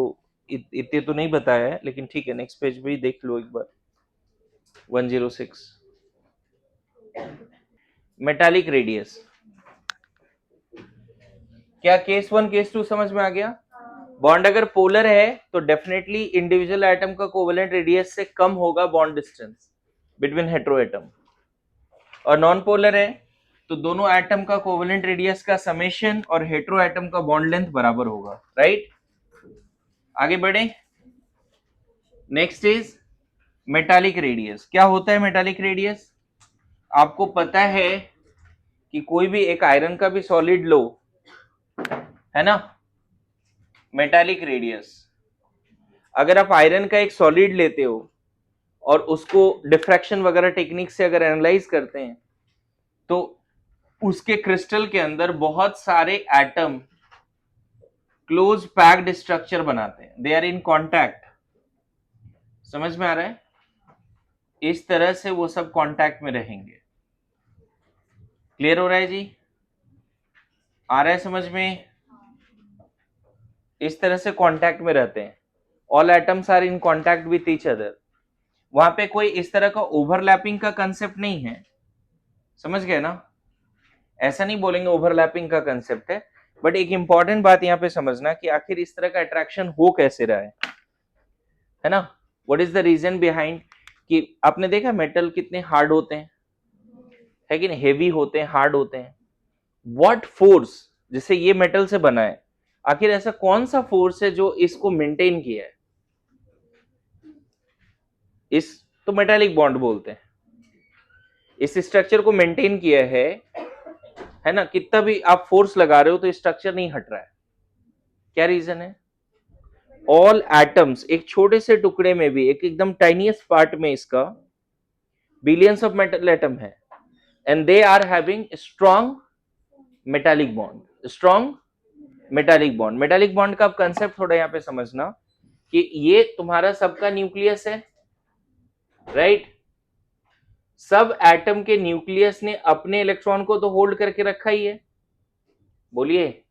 इतने तो नहीं बताया है, लेकिन ठीक है, नेक्स्ट पेज भी देख लो एक बार। 106 मेटालिक रेडियस, क्या केस 1 केस 2 समझ में आ गया? बॉन्ड अगर पोलर है तो डेफिनेटली इंडिविजुअल एटम का कोवेलेंट रेडियस से कम होगा bond distance between hetero atom, और नॉन पोलर है तो दोनों एटम का कोवेलेंट रेडियस का समेशन और हेटेरो एटम का बॉन्ड लेंथ बराबर होगा, राइट। आगे बढ़े, नेक्स्ट इज मेटालिक रेडियस। क्या होता है मेटालिक रेडियस? आपको पता है कि कोई भी एक आयरन का भी सॉलिड लो, है ना, मेटालिक रेडियस, अगर आप आयरन का एक सॉलिड लेते हो और उसको डिफ्रैक्शन वगैरह टेक्निक से अगर एनालाइज करते हैं तो उसके क्रिस्टल के अंदर बहुत सारे एटम क्लोज पैक्ड स्ट्रक्चर बनाते हैं, दे आर इन कॉन्टैक्ट। समझ में आ रहा है? इस तरह से वो सब कॉन्टैक्ट में रहेंगे। क्लियर हो रहा है जी? आ रहा है समझ में? इस तरह से कांटेक्ट में रहते हैं, all atoms are in contact with each other. वहां पे कोई इस तरह का ओवरलैपिंग का कंसेप्ट नहीं है, समझ गए ना? ऐसा नहीं बोलेंगे ओवरलैपिंग का कंसेप्ट है, बट एक इंपॉर्टेंट बात यहाँ पे समझना कि आखिर इस तरह का अट्रैक्शन हो कैसे रहा है ना? What is the reason behind? कि आपने देखा मेटल कितने हार्ड होते हैं, है कि नहीं? हेवी होते हैं, हार्ड होते हैं। व्हाट फोर्स, जिससे ये मेटल से बना है, आखिर ऐसा कौन सा फोर्स है जो इसको मेंटेन किया है? इस तो मेटालिक बॉन्ड बोलते हैं। इस स्ट्रक्चर को मेंटेन किया है ना? कितना भी आप फोर्स लगा रहे हो तो स्ट्रक्चर नहीं हट रहा है। क्या रीजन है? ऑल एटम्स, एक छोटे से टुकड़े में भी, एक एकदम टाइनीएस्ट पार्ट में इसका बिलियंस ऑफ मेटल एटम है, and they are having strong metallic bond. Strong metallic bond. Metallic bond का कंसेप्ट थोड़ा यहाँ पे समझना कि ये तुम्हारा सबका न्यूक्लियस है, राइट? सब एटम के न्यूक्लियस ने अपने इलेक्ट्रॉन को तो होल्ड करके रखा ही है, बोलिए।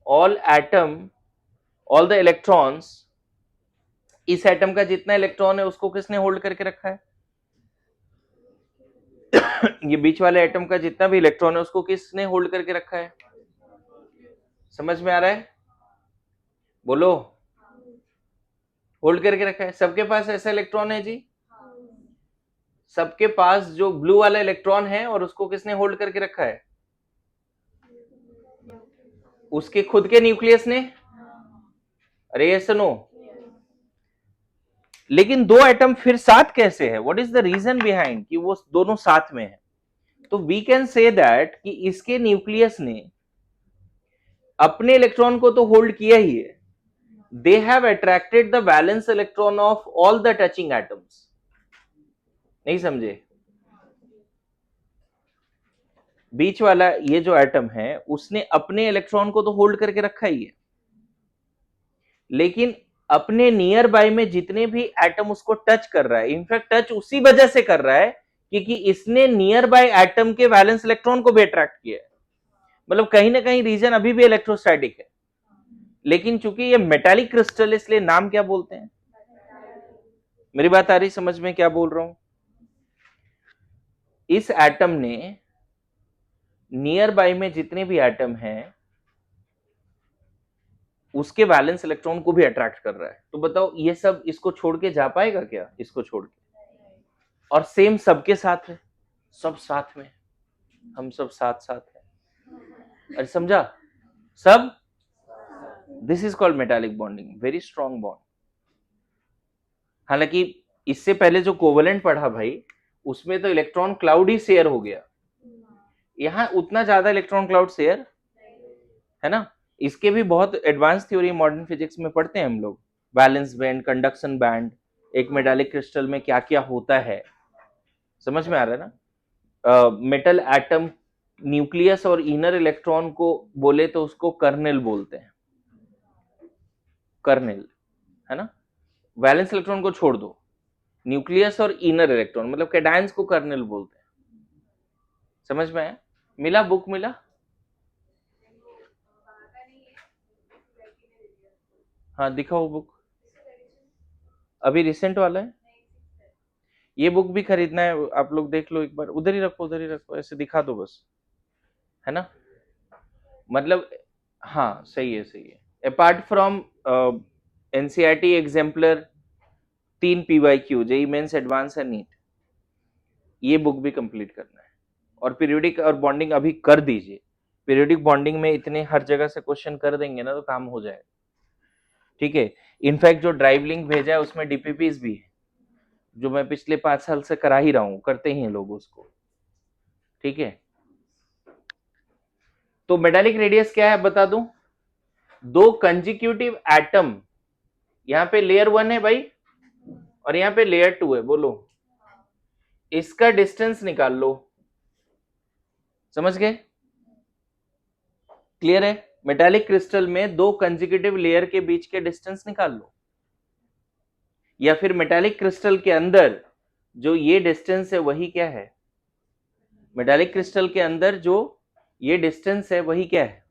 All atom, all the electrons, इस एटम का जितना इलेक्ट्रॉन है उसको किसने होल्ड करके रखा है? ये बीच वाले एटम का जितना भी इलेक्ट्रॉन है उसको किसने होल्ड करके रखा है? समझ में आ रहा है? बोलो। होल्ड करके रखा है। सबके पास ऐसा इलेक्ट्रॉन है जी? सबके पास जो ब्लू वाला इलेक्ट्रॉन है, और उसको किसने होल्ड करके रखा है? उसके खुद के न्यूक्लियस ने। अरे ये सुनो, लेकिन दो एटम फिर साथ कैसे है? What is the reason behind कि वो दोनों साथ में है? तो वी कैन से दैट कि इसके न्यूक्लियस ने अपने इलेक्ट्रॉन को तो होल्ड किया ही है, they have attracted the valence electron of all the touching atoms. नहीं समझे? बीच वाला ये जो एटम है उसने अपने इलेक्ट्रॉन को तो होल्ड करके रखा ही है, लेकिन अपने नियर बाय में जितने भी एटम उसको टच कर रहा है, इनफैक्ट टच उसी वजह से कर रहा है क्योंकि इसने नियर बाय एटम के वैलेंस इलेक्ट्रॉन को भी अट्रैक्ट किया है। मतलब कहीं ना कहीं रीजन अभी भी इलेक्ट्रोस्टैटिक है, लेकिन चूंकि ये मेटालिक क्रिस्टल इसलिए नाम क्या बोलते हैं? मेरी बात आ रही समझ में क्या बोल रहा हूं? इस एटम ने नियर बाय में जितने भी एटम हैं उसके वैलेंस इलेक्ट्रॉन को भी अट्रैक्ट कर रहा है। तो बताओ ये सब इसको छोड़ के जा पाएगा क्या? इसको छोड़ के। और सेम सबके साथ है, सब साथ में, हम सब साथ साथ है। अरे समझा? सब, this is called metallic bonding, very strong bond. हालांकि इससे पहले जो कोवेलेंट पढ़ा भाई, उसमें तो इलेक्ट्रॉन क्लाउड ही शेयर हो गया, यहां उतना ज्यादा इलेक्ट्रॉन क्लाउड शेयर है ना? इसके भी बहुत एडवांस थ्योरी मॉडर्न फिजिक्स में पढ़ते हैं हम लोग, वैलेंस बैंड, कंडक्शन बैंड, एक मेटालिक क्रिस्टल में क्या क्या होता है। समझ में आ रहा है ना? मेटल एटम न्यूक्लियस और इनर इलेक्ट्रॉन को बोले तो उसको कर्नेल बोलते हैं, कर्नेल, है ना? वैलेंस इलेक्ट्रॉन को छोड़ दो, न्यूक्लियस और इनर इलेक्ट्रॉन मतलब कैटायंस को कर्नेल बोलते हैं। समझ में आया? मिला? बुक मिला? हाँ दिखाओ बुक, अभी रिसेंट वाला है। ये बुक भी खरीदना है, आप लोग देख लो एक बार। उधर ही रखो, उधर ही रखो, ऐसे दिखा दो बस, है ना? मतलब हाँ सही है, सही है। Apart from NCERT exemplar 3 PYQ, JEE Mains, advance and NEET, ये बुक भी कंप्लीट करना है। और पीरियोडिक और बॉन्डिंग अभी कर दीजिए। पीरियोडिक बॉन्डिंग में इतने हर जगह से क्वेश्चन कर देंगे ना तो काम हो जाएगा, ठीक है? इनफैक्ट जो ड्राइव लिंक भेजा है उसमें डीपीपीस भी है, जो मैं पिछले 5 साल से करा ही रहा हूं, करते ही हैं लोग उसको, ठीक है? तो मेटालिक रेडियस क्या है बता दूं? दो कंजिक्यूटिव एटम, यहां पे लेयर 1 है भाई और यहां पे लेयर 2 है, बोलो इसका डिस्टेंस निकाल लो। समझ गए? क्लियर है? मेटालिक क्रिस्टल में दो कंजिक्यूटिव लेयर के बीच के डिस्टेंस निकाल लो, या फिर मेटालिक क्रिस्टल के अंदर जो ये डिस्टेंस है वही क्या है? मेटालिक क्रिस्टल के अंदर जो ये डिस्टेंस है, वही क्या है,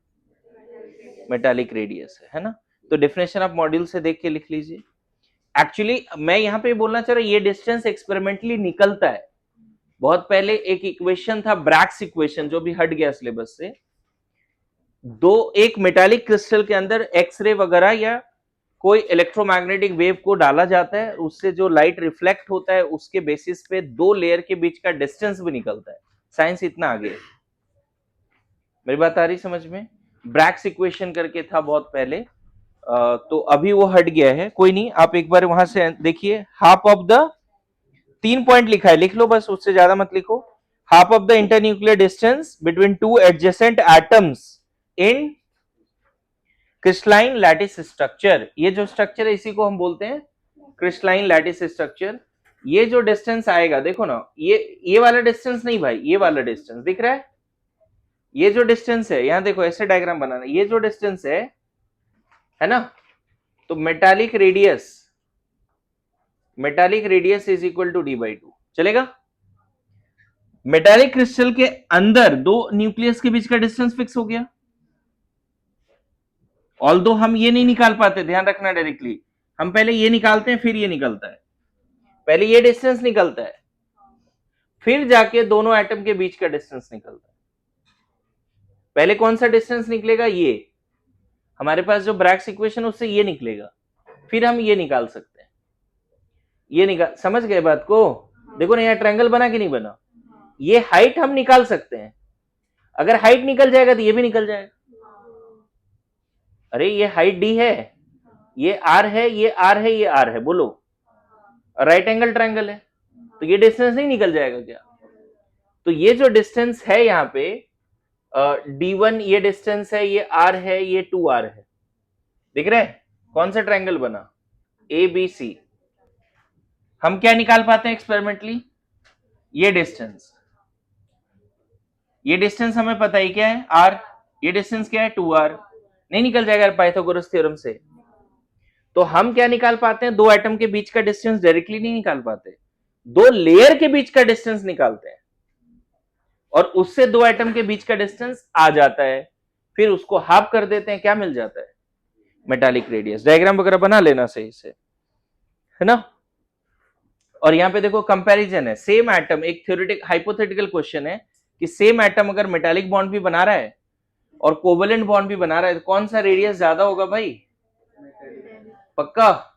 मेटालिक रेडियस है ना। तो डेफिनेशन आप मॉड्यूल से देख के लिख लीजिए। एक्चुअली मैं यहां पे बोलना चाह रहा हूं, ये डिस्टेंस एक्सपेरिमेंटली निकलता है। बहुत पहले एक इक्वेशन था ब्रैक्स इक्वेशन, जो भी हट गया सिलेबस से। एक मेटालिक क्रिस्टल के अंदर एक्सरे वगैरह या कोई इलेक्ट्रोमैग्नेटिक वेव को डाला जाता है, उससे जो लाइट रिफ्लेक्ट होता है उसके बेसिस पे दो लेयर के बीच का डिस्टेंस भी निकलता है। साइंस इतना आगे है। मेरी बात आ रही समझ में? ब्रैक्स इक्वेशन करके था बहुत पहले, तो अभी वो हट गया है। कोई नहीं, आप एक बार वहां से देखिए। हाफ ऑफ द 3 पॉइंट लिखा है, लिख लो बस, उससे ज्यादा मत लिखो। Half of the internuclear distance between two adjacent atoms in crystalline lattice structure. ये जो स्ट्रक्चर है इसी को हम बोलते हैं क्रिस्टलाइन लैटिस स्ट्रक्चर। ये जो डिस्टेंस आएगा देखो ना, ये वाला डिस्टेंस नहीं भाई, ये वाला डिस्टेंस दिख रहा है, ये जो डिस्टेंस है, यहां देखो ऐसे डायग्राम बनाना, ये जो डिस्टेंस है ना, तो metallic radius is equal to d/2। चलेगा? मेटालिक क्रिस्टल के अंदर दो न्यूक्लियस के बीच का डिस्टेंस फिक्स हो गया। ऑल्दो हम ये नहीं निकाल पाते, ध्यान रखना, डायरेक्टली हम पहले ये निकालते हैं फिर ये निकलता है। पहले ये डिस्टेंस निकलता है, फिर जाके दोनों एटम के बीच का डिस्टेंस निकलता है। पहले कौन सा डिस्टेंस निकलेगा? ये हमारे पास जो ब्रैक्स इक्वेशन उससे ये निकलेगा, फिर हम ये निकाल सकते हैं। ये निकाल, समझ गए बात को? देखो ना, यहाँ ट्रायंगल बना कि नहीं बना? ये हाइट हम निकाल सकते हैं। अगर हाइट निकल जाएगा तो ये भी निकल जाएगा। अरे ये हाइट डी है, ये आर है, ये आर है, ये आर है, बोलो। राइट एंगल ट्रायंगल है, तो ये डिस्टेंस नहीं निकल जाएगा क्या? तो ये जो डिस्टेंस है यहाँ पे d1, ये डिस्टेंस है, ये r है, ये 2r है। दिख रहा है कौन सा ट्रायंगल बना? ABC। हम क्या निकाल पाते हैं एक्सपेरिमेंटली? ये डिस्टेंस हमें पता ही क्या है, r। ये डिस्टेंस क्या है? 2r। नहीं निकल जाएगा पाइथागोरस थ्योरम से। तो हम क्या निकाल पाते हैं? दो एटम के बीच का डिस्टेंस डायरेक्टली नहीं निकाल पाते, दो लेयर के बीच का डिस्टेंस निकालते हैं, और उससे दो एटम के बीच का डिस्टेंस आ जाता है, फिर उसको हाफ कर देते हैं, क्या मिल जाता है? Metallic radius. डायग्राम वगैरह बना लेना सही से, है ना। और यहां पे देखो कंपैरिजन है, सेम एटम, एक थ्योरेटिक हाइपोथेटिकल क्वेश्चन है कि सेम एटम अगर मेटालिक बॉन्ड भी बना रहा है और कोवेलेंट बॉन्ड भी बना रहा है, तो कौन सा रेडियस ज्यादा होगा भाई? पक्का?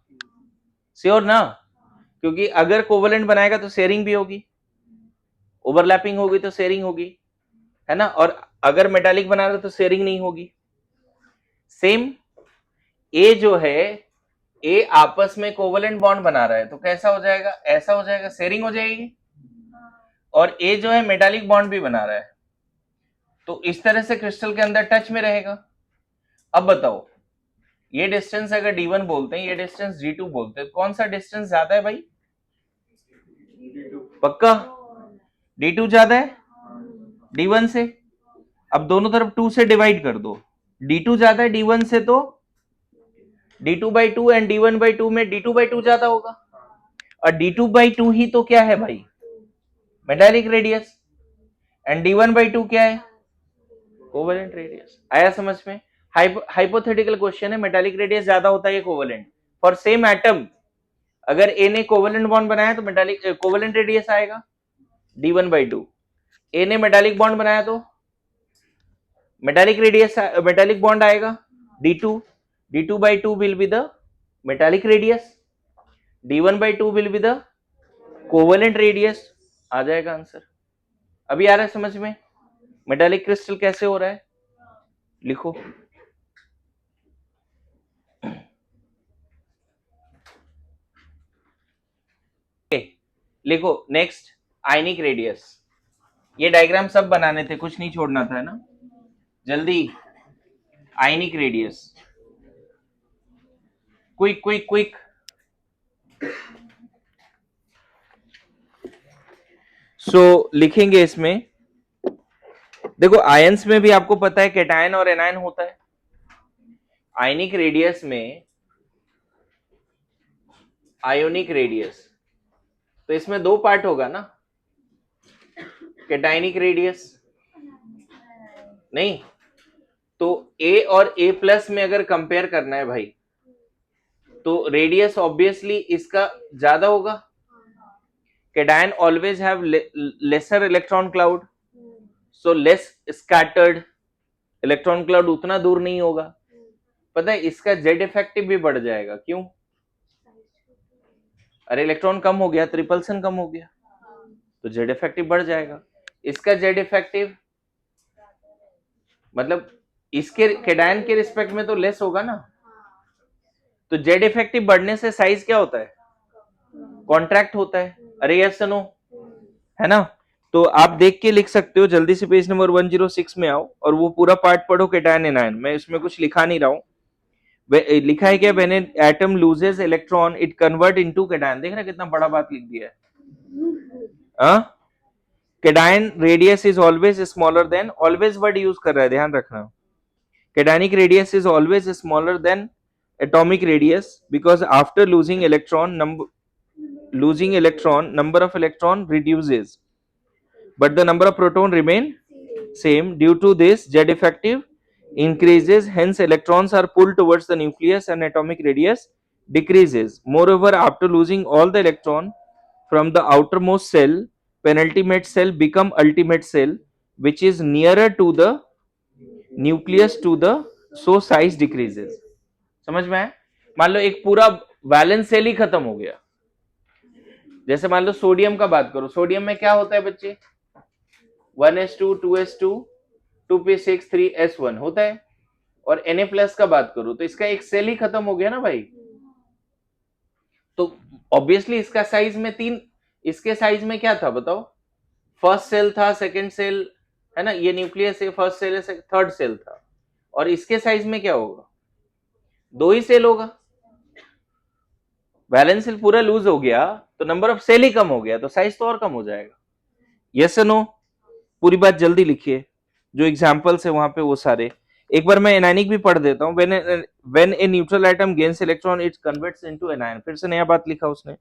श्योर ना? क्योंकि अगर कोवेलेंट बनाएगा तो शेयरिंग भी होगी, ओवरलैपिंग होगी तो शेयरिंग होगी, है ना। और अगर मेटालिक बना रहा है तो शेयरिंग नहीं होगी। सेम ए जो है, ए आपस में कोवेलेंट बॉन्ड बना रहा है, तो कैसा हो जाएगा? ऐसा हो जाएगा, शेयरिंग हो जाएगी। और ए जो है मेटालिक बॉन्ड भी बना रहा है, तो इस तरह से क्रिस्टल के अंदर टच में रहेगा। अब बताओ, ये डिस्टेंस अगर d1 बोलते हैं, ये डिस्टेंस d2 बोलते हैं, कौन सा डिस्टेंस ज्यादा है भाई? पक्का d2 ज्यादा है d1 से। अब दोनों तरफ 2 से डिवाइड कर दो, d2 ज्यादा है d1 से, तो d2/2 एंड d1/2 में d2/2 ज्यादा होगा। और d2/2 ही तो क्या है भाई? Metallic radius. एंड d1/2 क्या है? Covalent radius. आया समझ में? हाइपोथेटिकल क्वेश्चन है, मेटालिक रेडियस ज्यादा होता है कोवेलेंट फॉर सेम एटम। अगर ए ने कोवेलेंट बॉन्ड बनाया तो मेटालिक कोवेलेंट रेडियस आएगा d1/2। ए ने मेटालिक बॉन्ड बनाया तो मेटालिक रेडियस, मेटालिक बॉन्ड आएगा d2। d2/2 will be the metallic radius, d1/2 will be the covalent radius. आ जाएगा आंसर। अभी आ रहा है समझ में? मेटालिक क्रिस्टल कैसे हो रहा है, लिखो। लिखो नेक्स्ट, आयनिक रेडियस। ये डायग्राम सब बनाने थे, कुछ नहीं छोड़ना था, है ना। जल्दी, ionic radius, quick quick quick. So लिखेंगे इसमें, देखो आयंस में भी आपको पता है कैटायन और एनायन होता है। आयनिक रेडियस में आयोनिक रेडियस, तो इसमें दो पार्ट होगा ना, कैटायनिक रेडियस नहीं, तो A और A प्लस में अगर कंपेयर करना है भाई, तो रेडियस ऑब्वियसली इसका ज्यादा होगा. Cation always have laser electron cloud, so less scattered. Electron cloud उतना दूर नहीं होगा. पता है इसका जेड इफेक्टिव भी बढ़ जाएगा. क्यों? अरे इलेक्ट्रॉन कम हो गया, रिपल्सन कम हो गया, तो जेड इफेक्टिव बढ़ जाएगा. इसका जेड इफेक्टिव मतलब इसके कैटायन के रिस्पेक्ट में तो लेस होगा ना. तो जेड इफेक्टिव बढ़ने से साइज क्या होता है? कॉन्ट्रैक्ट होता है. अरे यस नो, है ना. तो आप देख के लिख सकते हो. जल्दी से पेज नंबर 106 में आओ और वो पूरा पार्ट पढ़ो कैटायन एनायन. मैं इसमें कुछ लिखा नहीं रहा हूं. लिखा है क्या? When an atom loses electron it convert into cation. देख रहे कितना बड़ा बात लिख दिया है. Cation radius is always smaller than. Always word use कर रहा है, ध्यान रखना. Cationic radius is always smaller than atomic radius because after losing electron number of electron reduces but the number of proton remain same. Due to this Z effective increases, hence electrons are pulled towards the nucleus and atomic radius decreases. Moreover, after losing all the electron from the outermost cell, penultimate cell become ultimate cell which is nearer to the nucleus to the, so size decreases. समझ में आया? मान लो एक पूरा वैलेंस सेल ही खत्म हो गया. जैसे मान लो सोडियम का बात करो. सोडियम में क्या होता है बच्चे? 1s2 2s2 2p6 3s1 होता है. और Na प्लस का बात करो तो इसका एक सेल ही खत्म हो गया ना भाई. तो ऑब्वियसली इसका साइज में तीन, इसके साइज में क्या था बताओ? फर्स्ट सेल था, सेकंड सेल है ना, ये न्यूक्लियस है, फर्स्ट सेल है, थर्ड सेल था. और इसके साइज में क्या होगा? दो ही सेल होगा. बैलेंस सेल पूरा लूज हो गया तो नंबर ऑफ सेल ही कम हो गया, तो साइज तो और कम हो जाएगा. यस या नो? पूरी बात जल्दी लिखिए. जो एग्जांपल्स है वहां पे वो सारे एक बार मैं एनायनिक भी पढ़ देता हूं. When a neutral atom gains electron it converts into anion. फिर से नया बात लिखा उसने,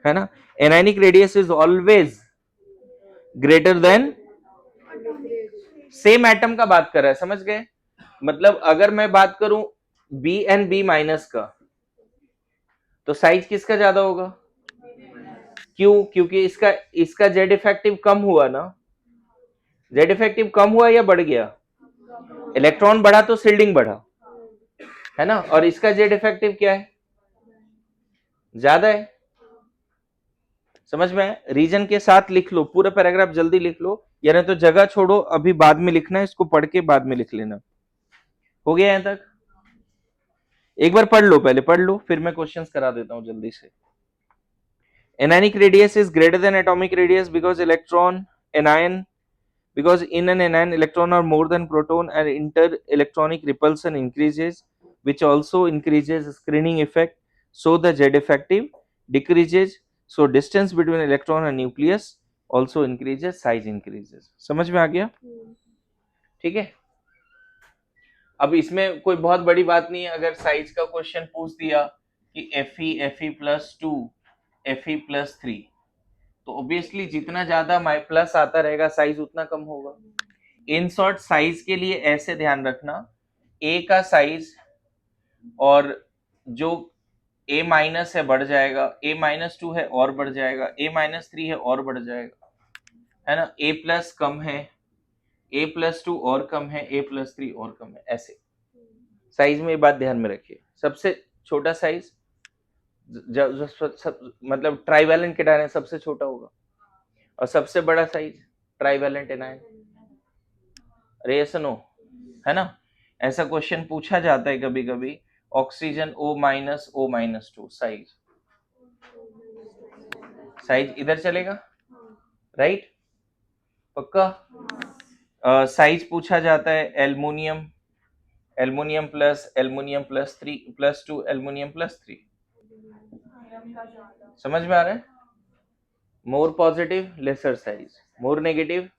है ना. Anionic radius is always greater than. Same atom का बात कर रहा है, समझ गए? मतलब अगर मैं बात करूं बी एंड बी माइनस का, तो साइज किसका ज्यादा होगा? क्यों? क्योंकि इसका जेड इफेक्टिव कम हुआ ना. जेड इफेक्टिव कम हुआ या बढ़ गया? इलेक्ट्रॉन बढ़ा तो शिल्डिंग बढ़ा, है ना. और इसका जेड इफेक्टिव क्या है? ज्यादा है. समझ में आया? रीजन के साथ लिख लो, पूरा पैराग्राफ जल्दी लिख लो, यानी तो जगह छोड़ो, अभी बाद में लिखना है, इसको पढ़ के बाद में लिख लेना. हो गया यहां तक? एक बार पढ़ लो, पहले पढ़ लो, फिर मैं क्वेश्चंस करा देता हूं जल्दी से. Anionic radius is greater than atomic radius because because in an anion electron are more than proton and inter-electronic repulsion increases, which also increases screening effect, so the Z effective decreases, so distance between electron and nucleus also increases, size increases. समझ में आ गया? ठीक है. अब इसमें कोई बहुत बड़ी बात नहीं है. अगर साइज का क्वेश्चन पूछ दिया कि Fe+2 Fe+3, तो ऑब्वियसली जितना ज्यादा प्लस आता रहेगा साइज उतना कम होगा. इन शॉर्ट साइज के लिए ऐसे ध्यान रखना, ए का साइज और जो ए माइनस है बढ़ जाएगा, A-2 है और बढ़ जाएगा, A-3 है और बढ़ जाएगा, है ना. ए प्लस कम है, A+2 और कम है, A+3 और कम है. ऐसे साइज में ये बात ध्यान में रखिए. सबसे छोटा साइज मतलब ट्राइवैलेंट कैटायन सबसे छोटा होगा, और सबसे बड़ा साइज ट्राइवैलेंट एनायन. अरे ऐसा नो, है ना. ऐसा क्वेश्चन पूछा जाता है कभी कभी. ऑक्सीजन O-O-2 साइज इधर चलेगा, राइट? पक्का? साइज पूछा जाता है एल्युमिनियम +2 एल्युमिनियम +3. समझ में आ रहा है? More positive lesser size, more negative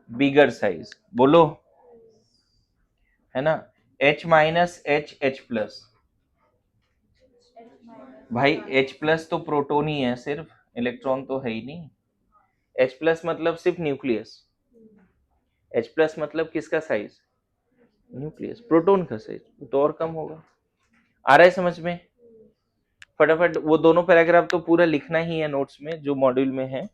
bigger size. बोलो, है ना. H- H+, भाई H+ तो प्रोटोन ही है सिर्फ, इलेक्ट्रॉन तो है ही नहीं. H+ मतलब सिर्फ न्यूक्लियस. H प्लस मतलब किसका साइज? न्यूक्लियस, प्रोटॉन का साइज, तो और कम होगा। आ रहा है समझ में? फटाफट वो दोनों पैराग्राफ तो पूरा लिखना ही है नोट्स में जो मॉड्यूल में है,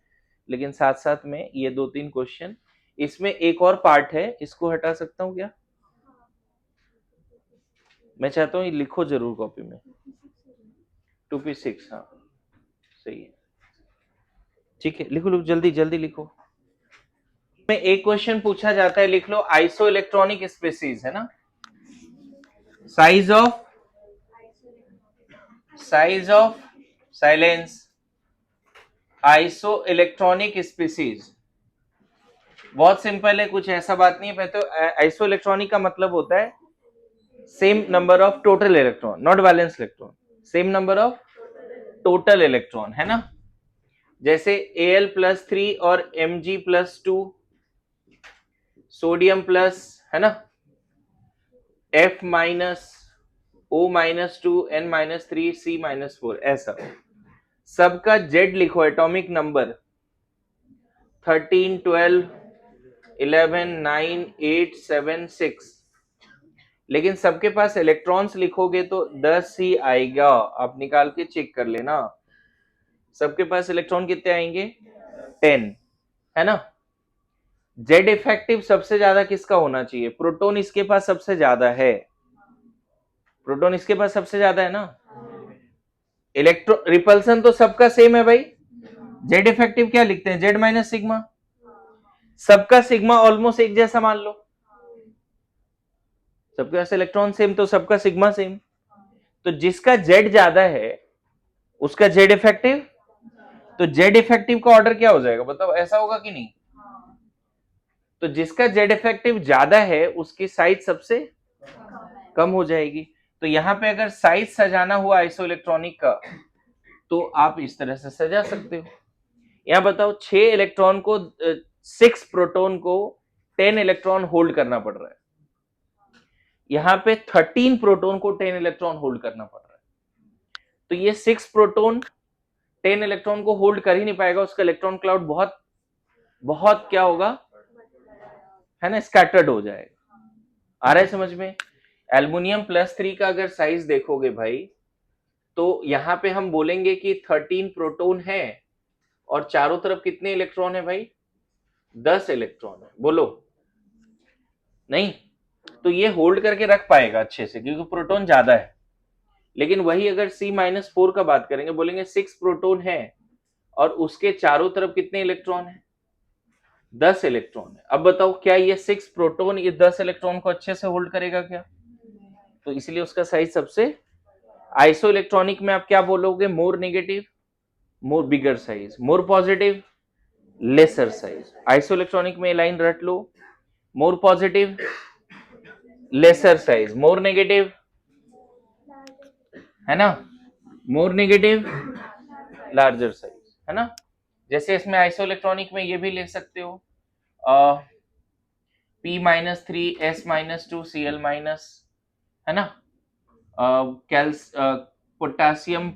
लेकिन साथ साथ में ये 2-3 क्वेश्चन। इसमें एक और पार्ट है, इसको हटा सकता हूँ क्या? मैं चाहता हूँ ये लिखो जरूर कॉपी में। 2p6, हाँ सही है, ठीक है, लिखो, जल्दी जल्दी लिखो। में एक क्वेश्चन पूछा जाता है, लिख लो, आइसो इलेक्ट्रॉनिक स्पीसीज है ना, size of silence iso electronic species. बहुत सिंपल है, कुछ ऐसा बात नहीं है। तो आइसो इलेक्ट्रॉनिक का मतलब होता है same number of total electron, not valence electron, same number of total electron, है ना। जैसे Al+3 और Mg+2, सोडियम प्लस, है ना, F-O-2, N-3, C-4, ऐसा सबका Z लिखो, एटॉमिक नंबर 13, 12, 11, 9, 8, 7, 6, लेकिन सबके पास इलेक्ट्रॉन्स लिखोगे तो 10 ही आएगा। आप निकाल के चेक कर लेना, सबके पास इलेक्ट्रॉन कितने आएंगे? 10, है ना। जेड इफेक्टिव सबसे ज्यादा किसका होना चाहिए? प्रोटॉन इसके पास सबसे ज्यादा है, प्रोटॉन इसके पास सबसे ज्यादा है ना। इलेक्ट्रो रिपल्सन तो सबका सेम है भाई, जेड इफेक्टिव क्या लिखते हैं? जेड माइनस सिग्मा, सबका सिग्मा ऑलमोस्ट एक जैसा मान लो, सबके पास इलेक्ट्रॉन सेम तो सबका सिग्मा सेम, तो जिसका जेड ज्यादा है उसका जेड इफेक्टिव, तो जेड इफेक्टिव का ऑर्डर क्या हो जाएगा बताओ, ऐसा होगा कि नहीं? तो जिसका जेड इफेक्टिव ज्यादा है उसकी साइज सबसे कम हो जाएगी। तो यहां पे अगर साइज सजाना हुआ आइसो इलेक्ट्रॉनिक का तो आप इस तरह से सजा सकते हो। यहां बताओ 6 इलेक्ट्रॉन को 6 प्रोटॉन को 10 इलेक्ट्रॉन होल्ड करना पड़ रहा है, यहां पे 13 प्रोटॉन को 10 इलेक्ट्रॉन होल्ड करना पड़ रहा है। तो ये 6 प्रोटॉन 10 इलेक्ट्रॉन को होल्ड कर ही नहीं पाएगा, उसका इलेक्ट्रॉन क्लाउड बहुत बहुत क्या होगा, है ना, स्कैटर्ड हो जाएगा। आ रहा है समझ में? एल्युमिनियम+3 का अगर साइज देखोगे भाई तो यहां पे हम बोलेंगे कि 13 प्रोटॉन है और चारों तरफ कितने इलेक्ट्रॉन है भाई? 10 इलेक्ट्रॉन है, बोलो नहीं। तो ये होल्ड करके रख पाएगा अच्छे से क्योंकि प्रोटॉन ज्यादा है। लेकिन वही अगर C-4 का बात करेंगे, बोलेंगे 6 प्रोटॉन है और उसके चारों तरफ कितने इलेक्ट्रॉन है? 10 इलेक्ट्रॉन है। अब बताओ क्या ये 6 प्रोटॉन ये 10 इलेक्ट्रॉन को अच्छे से होल्ड करेगा क्या? तो इसलिए उसका साइज सबसे, आइसो इलेक्ट्रॉनिक में आप क्या बोलोगे? More negative, more bigger size, more positive, lesser size. Isoelectronic में लाइन रट लो, more positive lesser size, more negative, है ना, मोर नेगेटिव लार्जर साइज, है ना। जैसे इसमें आइसो इलेक्ट्रॉनिक में ये भी लिख सकते हो P-3 S-2 Cl-, है ना, पोटासियम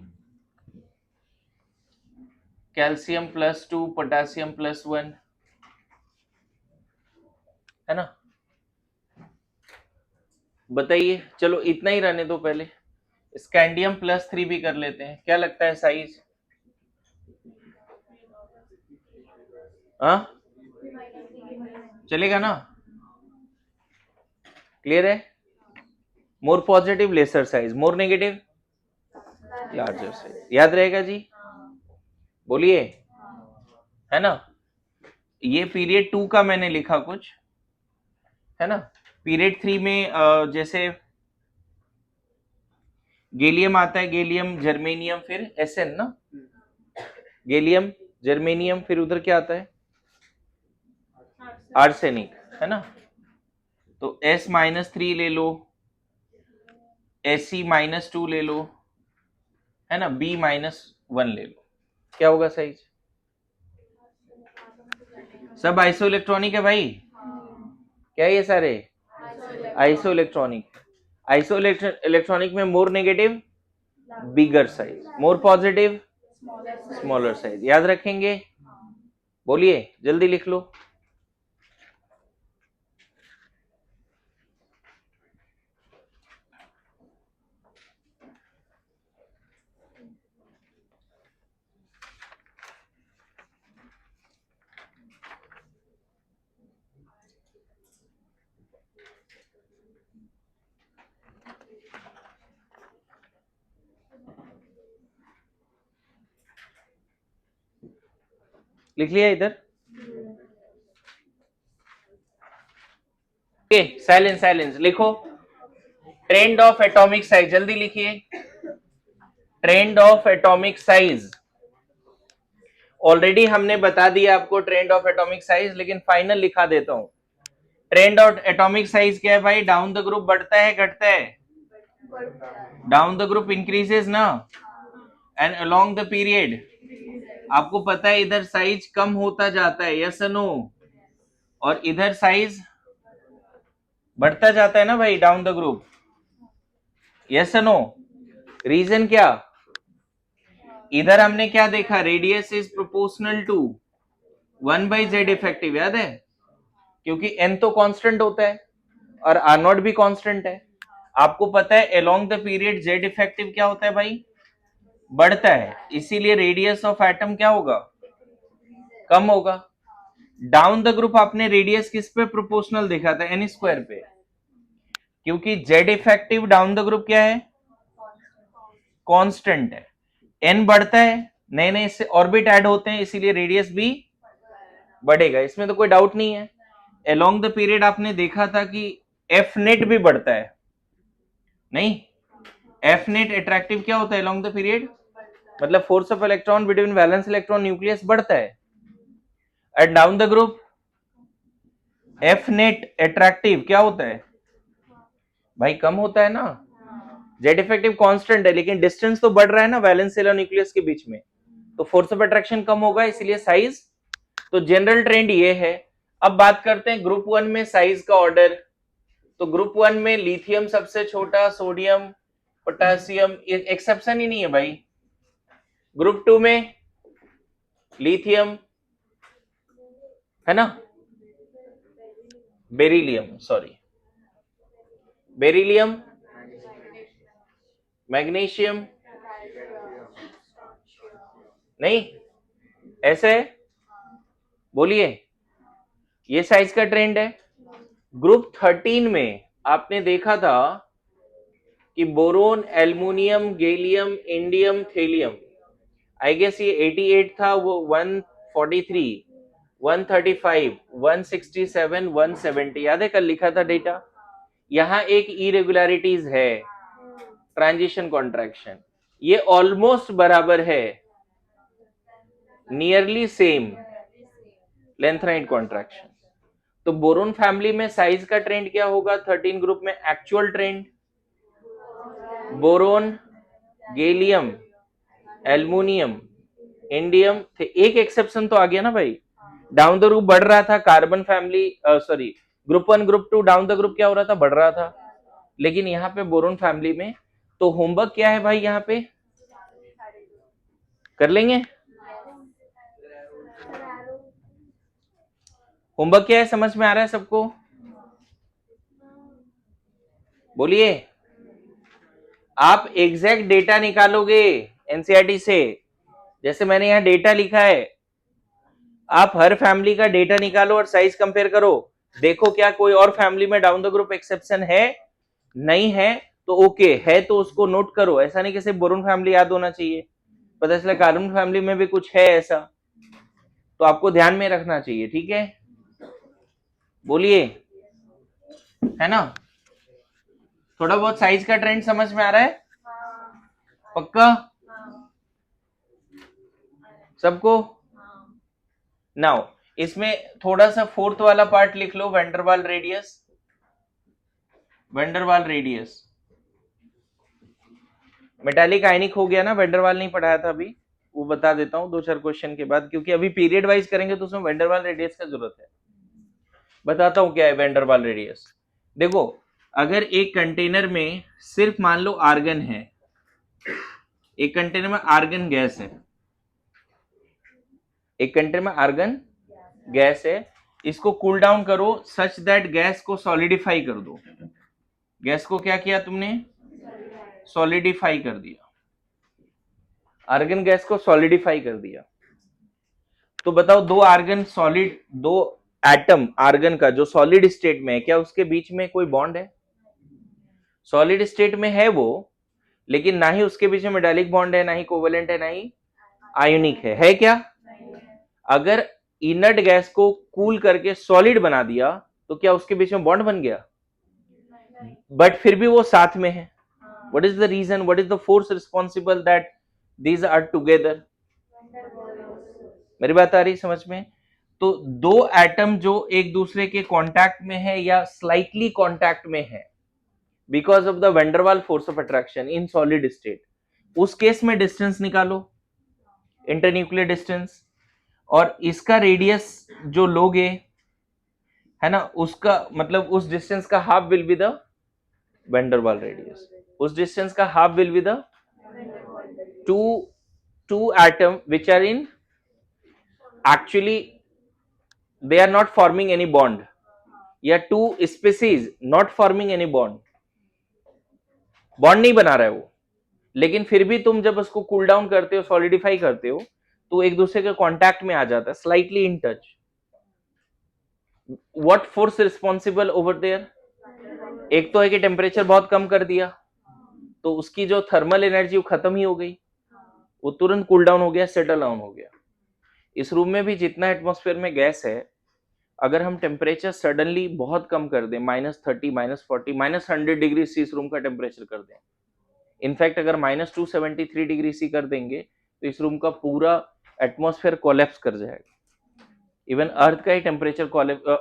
कैल्शियम+2 पोटासियम+1, है ना। बताइए, चलो इतना ही रहने दो, पहले स्कैंडियम+3 भी कर लेते हैं, क्या लगता है साइज? हाँ चलेगा ना, क्लियर है? More positive lesser size, more negative larger size, याद रहेगा जी? बोलिए, है ना। ये पीरियड 2 का मैंने लिखा कुछ, है ना। पीरियड 3 में जैसे गैलियम आता है, गैलियम जर्मेनियम फिर Sn ना, गैलियम जर्मेनियम फिर उधर क्या आता है? आर्सेनिक, है ना। तो S-3 ले लो, Ag-2 ले लो, है ना, B-1 ले लो, क्या होगा साइज? सब आइसो इलेक्ट्रॉनिक है भाई, क्या है ये सारे आइसो इलेक्ट्रॉनिक। आइसो इलेक्ट्रॉनिक में मोर negative bigger size, more positive smaller size, याद रखेंगे? बोलिए जल्दी लिख लो। लिख लिया इधर? ओके, साइलेंस साइलेंस लिखो। ट्रेंड ऑफ एटॉमिक साइज, जल्दी लिखिए। Trend of atomic size already हमने बता दिया आपको ट्रेंड ऑफ एटॉमिक साइज, लेकिन फाइनल लिखा देता हूं। ट्रेंड ऑफ एटॉमिक साइज क्या है भाई? डाउन द ग्रुप बढ़ता है घटता है? डाउन द ग्रुप इंक्रीजेस ना, एंड अलोंग द पीरियड आपको पता है इधर साइज कम होता जाता है, यस नो, और इधर साइज बढ़ता जाता है ना भाई down the group, yes no. Reason क्या? इधर हमने क्या देखा? Radius is proportional to 1/z effective, याद है? क्योंकि n तो कांस्टेंट होता है और आर नॉट भी कांस्टेंट है। आपको पता है along the period z effective क्या होता है भाई? बढ़ता है, इसीलिए रेडियस ऑफ एटम क्या होगा? कम होगा। डाउन द ग्रुप आपने रेडियस किस पे प्रोपोर्शनल देखा था? n स्क्वायर पे, क्योंकि z effective down the group क्या है? कांस्टेंट है। n बढ़ता है, नए नए इससे ऑर्बिट ऐड होते हैं, इसीलिए रेडियस भी बढ़ेगा, इसमें तो कोई डाउट नहीं है। अलोंग द पीरियड आपने देखा था कि एफ नेट भी बढ़ता है, नहीं? एफ नेट अट्रैक्टिव क्या होता है अलोंग द पीरियड? मतलब force of electron between valence electron nucleus बढ़ता है। At down the group F net attractive क्या होता है भाई? कम होता है ना। जेड इफेक्टिव कांस्टेंट है, लेकिन डिस्टेंस तो बढ़ रहा है ना वैलेंस सेल और न्यूक्लियस के बीच में, तो फोर्स ऑफ अट्रैक्शन कम होगा, इसलिए साइज। तो जनरल ट्रेंड ये है। अब बात करते हैं ग्रुप 1 में साइज का ऑर्डर। तो ग्रुप 1 में लिथियम सबसे छोटा, सोडियम, पोटेशियम, एक्सेप्शन ही नहीं है भाई। ग्रुप 2 में लिथियम है ना, बेरिलियम, सॉरी, बेरिलियम, मैग्नीशियम, नहीं ऐसे है, बोलिए। ये साइज का ट्रेंड है। ग्रुप 13 में आपने देखा था कि boron, aluminium, gallium, indium, thallium, I guess ये 88 था, वो 143, 135, 167, 170, याद है? कल लिखा था डेटा। यहां एक इरेगुलरिटीज है, ट्रांजिशन कॉन्ट्रैक्शन, ये ऑलमोस्ट बराबर है, नियरली सेम लेंथनाइट कॉन्ट्रैक्शन। तो बोरोन फैमिली में साइज का ट्रेंड क्या होगा? 13 ग्रुप में actual trend boron, gallium, aluminium, indium थे। एक एक्सेप्शन तो आ गया ना भाई, डाउन द ग्रुप बढ़ रहा था carbon family, sorry group 1 group 2 down the group क्या हो रहा था? बढ़ रहा था, लेकिन यहाँ पे बोरोन फैमिली में। तो होमवर्क क्या है भाई? यहाँ पे कर लेंगे। होमवर्क क्या है, समझ में आ रहा है सबको? बोलिए। आप एग्जैक्ट डेटा निकालोगे एनसीईआरटी से, जैसे मैंने यहाँ डेटा लिखा है, आप हर फैमिली का डेटा निकालो और साइज कंपेयर करो, देखो क्या कोई और फैमिली में डाउन द ग्रुप एक्सेप्शन है, नहीं है तो ओके, है तो उसको नोट करो। ऐसा नहीं कि सिर्फ बोरोन फैमिली याद होना चाहिए, पता चला कार्बन फैमिली में भी कुछ है ऐसा, तो आपको ध्यान में रखना चाहिए, ठीक है? बोलिए, है ना? थोड़ा बहुत साइज का ट्रेंड समझ में आ रहा है? पक्का सबको? नाउ इसमें थोड़ा सा फोर्थ वाला पार्ट लिख लो, van der Waals radius. Van der Waals radius metallic आयनिक हो गया ना, वेंडरवाल नहीं पढ़ाया था अभी, वो बता देता हूं 2-4 क्वेश्चन के बाद, क्योंकि अभी पीरियड वाइज करेंगे तो उसमें वेंडरवाल रेडियस का जरूरत है। बताता हूं क्या है वेंडरवाल रेडियस। देखो, अगर एक कंटेनर में सिर्फ मान लो आर्गन है, एक कंटेनर में आर्गन गैस है, एक कंटेनर में आर्गन गैस है, इसको कूल डाउन करो सच दैट गैस को सॉलिडिफाई कर दो। गैस को क्या किया तुमने? सॉलिडिफाई कर दिया, आर्गन गैस को सॉलिडिफाई कर दिया। तो बताओ, दो आर्गन सॉलिड, दो एटम आर्गन का जो सॉलिड स्टेट में है, क्या उसके बीच में कोई बॉन्ड है? सॉलिड स्टेट में है वो, लेकिन ना ही उसके बीच में मेटालिक बॉन्ड है, ना ही कोवेलेंट है, ना ही आयोनिक है क्या? अगर इनर्ट गैस को कूल करके सॉलिड बना दिया तो क्या उसके बीच में बॉन्ड बन गया? बट फिर भी वो साथ में है. What is the reason? What is the force responsible that these are together? मेरी बात आ रही समझ में? तो दो एटम जो एक दूसरे के कांटेक्ट में है या स्लाइटली कांटेक्ट में है because of the van der Waal force of attraction in solid state, उस केस में डिस्टेंस निकालो, इंटरन्यूक्लियर डिस्टेंस, और इसका रेडियस जो लोगे है ना, उसका मतलब उस डिस्टेंस का half will be the van der Waal radius. उस डिस्टेंस का half will be the two atom which are in actually they are not forming any bond, या two species not forming any bond, bond नहीं बना रहा है वो, लेकिन फिर भी तुम जब उसको कूल डाउन करते हो, सॉलिडिफाई करते हो, तो एक दूसरे के कांटेक्ट में आ जाता है, slightly in touch. What force responsible over there? एक तो है कि टेम्परेचर बहुत कम कर दिया, तो उसकी जो थर्मल एनर्जी वो खत्म ही हो गई, वो तुरंत कूल डाउन हो गया, सेटल डाउन हो गया. इस रूम में भी जितना एटमॉस्फेयर में गैस है, अगर हम टेम्परेचर सडनली बहुत कम कर दें, -30, -40, -100 डिग्री सी इस रूम का टेम्परेचर कर दें, इनफैक्ट अगर -273 डिग्री सी कर देंगे तो इस रूम का पूरा एटमॉस्फेयर कोलैप्स कर जाएगा. इवन अर्थ का ही टेम्परेचर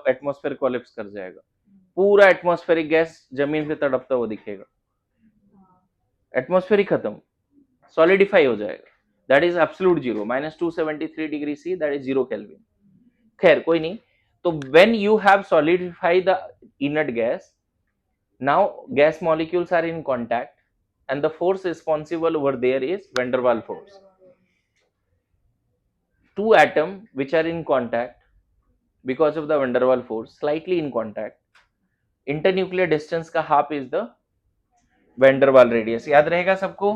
एटमॉस्फेयर कोलैप्स कर जाएगा, पूरा एटमॉस्फेरिक गैस जमीन पे तड़पता हुआ दिखेगा, एटमॉस्फेयर ही खत्म, सॉलिडिफाई हो जाएगा. That is absolute zero, -273 degree C, that is 0 kelvin. खैर कोई नहीं. तो when you have solidified the inert gas, now gas molecules are in contact and the force responsible over there is van der Waals force. Two atoms which are in contact because of the van der Waals force, slightly in contact, internuclear distance का half is the van der Waals radius. याद रहेगा सबको?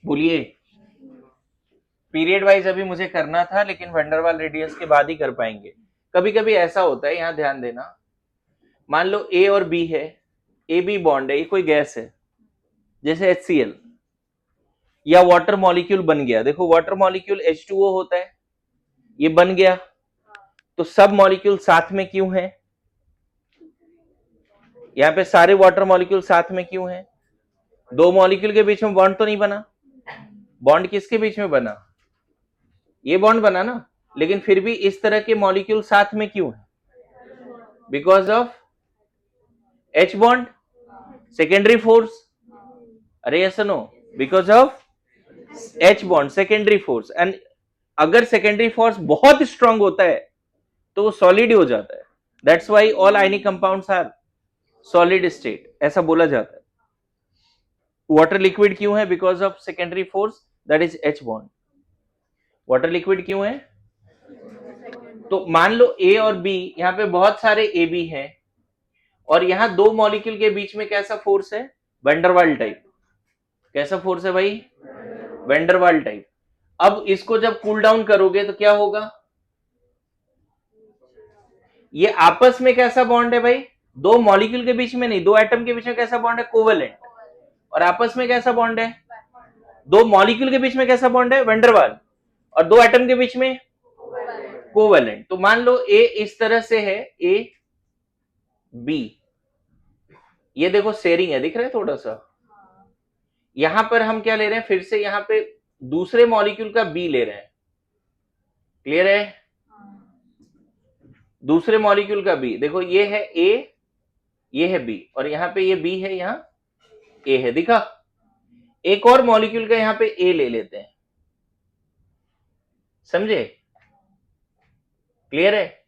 बोलिए. पीरियड वाइज अभी मुझे करना था, लेकिन van der Waals रेडियस के बाद ही कर पाएंगे. कभी कभी ऐसा होता है, यहां ध्यान देना, मान लो ए और बी है, ए बी बॉन्ड है, ये कोई गैस है जैसे HCl, या वाटर मॉलिक्यूल बन गया. देखो वाटर मॉलिक्यूल H2O होता है, ये बन गया, तो सब मॉलिक्यूल साथ में क्यों है? यहाँ पे सारे वाटर मॉलिक्यूल साथ में क्यों है? दो मॉलिक्यूल के बीच में बॉन्ड तो नहीं बना. बॉन्ड किसके बीच में बना? ये बॉन्ड बना ना, लेकिन फिर भी इस तरह के मॉलिक्यूल साथ में क्यों है? Because of H bond, secondary force. अरे yes no, because of H bond, secondary force. And अगर सेकेंडरी फोर्स बहुत स्ट्रांग होता है तो वो सॉलिड हो जाता है. That's why all ionic compounds are solid state, ऐसा बोला जाता है. वाटर लिक्विड क्यों है? Because of secondary force, that is H bond. Water liquid क्यों है? तो मान लो ए और बी, यहां पे बहुत सारे ए बी हैं, और यहां दो मॉलिक्यूल के बीच में कैसा फोर्स है? Van der Waals type. कैसा फोर्स है भाई? Van der Waals type. अब इसको जब कूल डाउन करोगे तो क्या होगा? ये आपस में कैसा बॉन्ड है भाई? दो मॉलिक्यूल के बीच में नहीं, दो एटम के बीच में कैसा बॉन्ड है? कोवेलेंट. और आपस में कैसा बॉन्ड है? दो मॉलिक्यूल के बीच में कैसा बॉन्ड है? Van der Waals. और दो एटम के बीच में कोवेलेंट. तो मान लो ए इस तरह से है, ए बी, ये देखो शेयरिंग है, दिख रहा है थोड़ा सा. यहां पर हम क्या ले रहे हैं? फिर से यहां पे दूसरे मॉलिक्यूल का बी ले रहे हैं. क्लियर है? दूसरे मॉलिक्यूल का बी, देखो ये है ए, ये है बी, और यहां पे ये बी है, यहां ए है, दिखा? एक और मॉलिक्यूल का यहां पे ए ले लेते हैं. समझे? क्लियर है?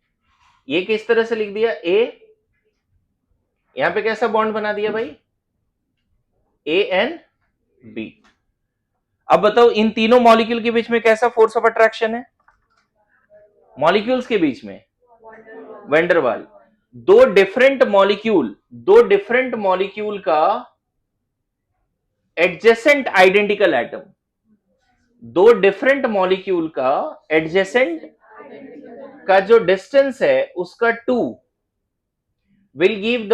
ये किस तरह से लिख दिया? ए, यहां पे कैसा बॉन्ड बना दिया भाई? A and B. अब बताओ इन तीनों मॉलिक्यूल के बीच में कैसा फोर्स ऑफ अट्रैक्शन है? मॉलिक्यूल्स के बीच में वैन डर वाल्स. दो डिफरेंट मॉलिक्यूल का एडजेसेंट आइडेंटिकल एटम, दो डिफरेंट मॉलिक्यूल का एडजेसेंट का जो डिस्टेंस है उसका 2 will give the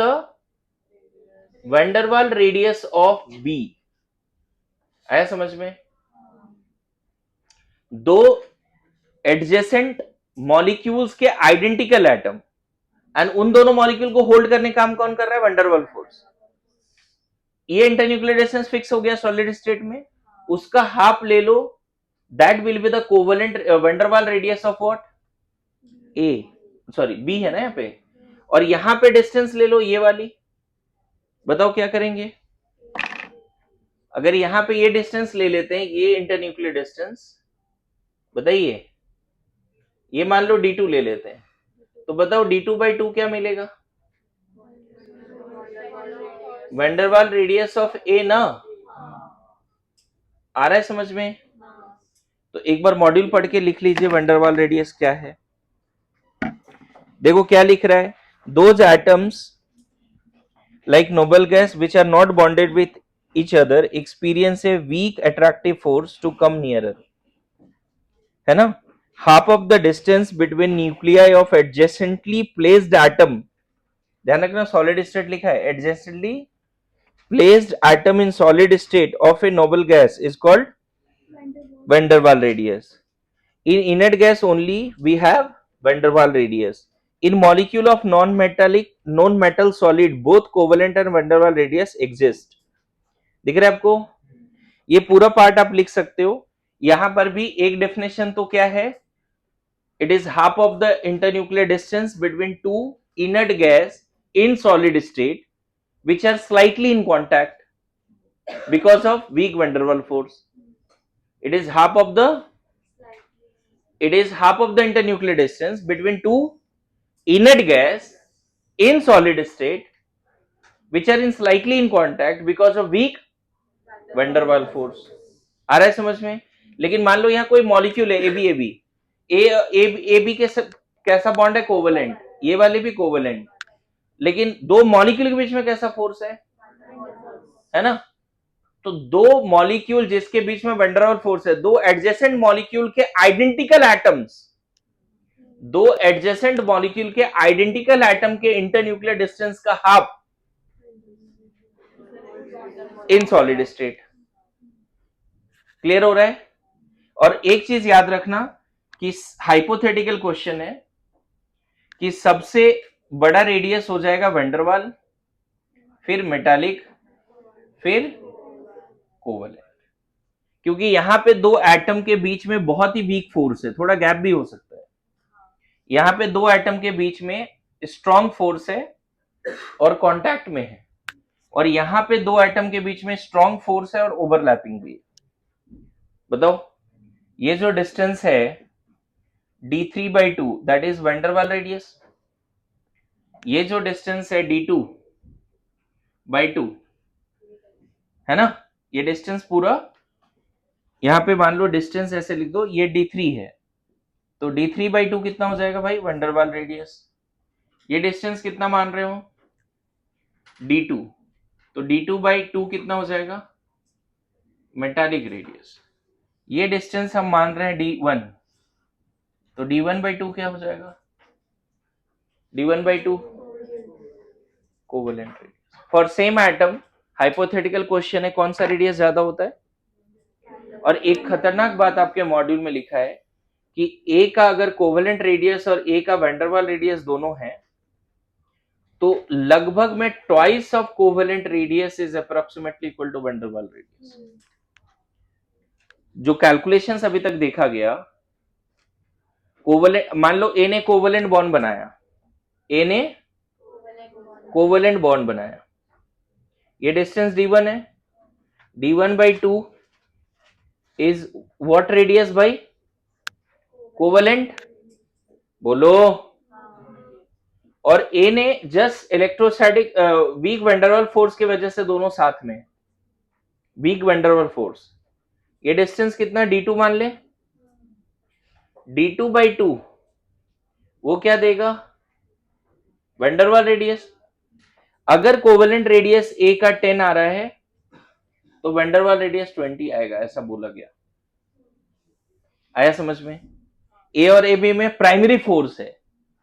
van der Waals radius of B. आया समझ में? दो एडजेसेंट मॉलिक्यूल्स के आइडेंटिकल एटम, एंड उन दोनों मॉलिक्यूल को होल्ड करने का काम कौन कर रहा है? Van der Waal force. ये इंटरन्यूक्लियर डिस्टेंस फिक्स हो गया सॉलिड स्टेट में, उसका हाफ ले लो, that will be the covalent van der Waal radius of what? A, sorry B है ना यहाँ पे, और यहां पे डिस्टेंस ले लो ये वाली, बताओ क्या करेंगे? अगर यहां पे ये डिस्टेंस ले लेते हैं, ये इंटरन्यूक्लियर डिस्टेंस, बताइए, ये मान लो D2 ले लेते हैं, तो बताओ D2/2 क्या मिलेगा? वंडरवाल रेडियस ऑफ ए ना। आ रहा है समझ में? तो एक बार मॉड्यूल पढ़ के लिख लीजिए वंडरवाल रेडियस क्या है। देखो क्या लिख रहा है, those atoms like noble gas which are not bonded with each other experience a weak attractive force to come nearer, है ना? half of the distance between nuclei of adjacently placed atom, ध्यान रखना solid state लिखा है, adjacently placed atom in solid state of a noble gas is called van der Waal radius. In inert gas only we have van der Waal radius. In molecule of non-metal solid both covalent and van der Waal radius exist. दिख रहा है आपको? ये पूरा पार्ट आप लिख सकते हो। यहां पर भी एक डेफिनेशन तो क्या है, it is half of the internuclear distance between two inert gas in solid state which are slightly in contact because of weak van der Waal force. It is half of the internuclear distance between two inert gas in solid state which are in slightly in contact because of weak van der Waal force. आ रहा है समझ में? लेकिन मान लो यहाँ कोई मॉलिक्यूल है ए बी के कैसा बॉन्ड है? कोवेलेंट, ये वाले भी कोवेलेंट, लेकिन दो मॉलिक्यूल के बीच में कैसा फोर्स है ना? तो दो मॉलिक्यूल जिसके बीच में वैन डेर वाल फोर्स है, दो एडजेसेंट मॉलिक्यूल के आइडेंटिकल एटम्स, दो एडजेसेंट मॉलिक्यूल के आइडेंटिकल एटम के इंटरन्यूक्लियर डिस्टेंस का half in solid state. Clear हो रहा है? और एक चीज याद रखना कि हाइपोथेटिकल क्वेश्चन है कि सबसे बड़ा रेडियस हो जाएगा वैन डेर वाल, फिर मेटालिक, फिर कोवेलेंट, क्योंकि यहां पे दो एटम के बीच में बहुत ही वीक फोर्स है, थोड़ा गैप भी हो सकता है। यहां पे दो एटम के बीच में स्ट्रॉन्ग फोर्स है और कांटेक्ट में है, और यहां पे दो एटम के बीच में स्ट्रॉन्ग फोर्स है और ओवरलैपिंग भी है। बताओ, ये जो डिस्टेंस है D3/2 that is when der Waals radius, ये जो डिस्टेंस है D2/2 है ना, ये डिस्टेंस पूरा, यहां पे मान लो डिस्टेंस ऐसे लिख दो, ये D3 है, तो D3/2 कितना हो जाएगा भाई? Van der Waals radius. ये डिस्टेंस कितना मान रहे हो? D2, तो D2/2 कितना हो जाएगा? Metallic radius. ये डिस्टेंस हम मान रहे हैं D1, तो D1/2 क्या हो जाएगा? D1/2 covalent radius. For same atom hypothetical question है, कौन सा रेडियस ज्यादा होता है? और एक खतरनाक बात आपके मॉड्यूल में लिखा है कि ए का अगर कोवेलेंट रेडियस और ए का वैन डेर वाल रेडियस दोनों है, तो लगभग में twice of covalent radius is approximately equal to van der Waals radius. जो कैलकुलेशंस अभी तक देखा गया, कोवेलेंट, मान लो ए ने कोवेलेंट बॉन्ड बनाया, ए ने कोवेलेंट बॉन्ड बनाया, ये डिस्टेंस D1 है, D1/2 इज व्हाट रेडियस भाई? कोवेलेंट, बोलो। और ए ने just electrostatic weak van der Waals force की वजह से दोनों साथ में, weak van der Waals force, ये डिस्टेंस कितना? D2 मान ले, D2/2 वो क्या देगा? Van der Waals radius. अगर कोवेलेंट रेडियस ए का 10 आ रहा है तो वैन डेर वाल रेडियस 20 आएगा, ऐसा बोला गया। आया समझ में? ए और ए बी में प्राइमरी फोर्स है,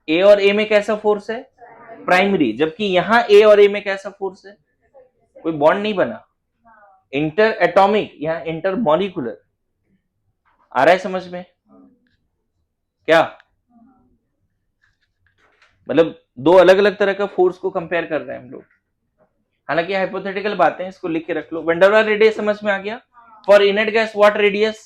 ए और ए में कैसा फोर्स है? प्राइमरी, जबकि यहां ए और ए में कैसा फोर्स है? कोई बॉन्ड नहीं बना, इंटर एटॉमिक, यहां इंटर मॉलिकुलर। आ रहा है समझ में? क्या मतलब दो अलग अलग तरह का फोर्स को कंपेयर कर रहे हैं हम लोग, हालांकि हाइपोथेटिकल बातें, इसको लिख के रख लो। वंडरवाल रेडियस समझ में आ गया। For inert gas what radius,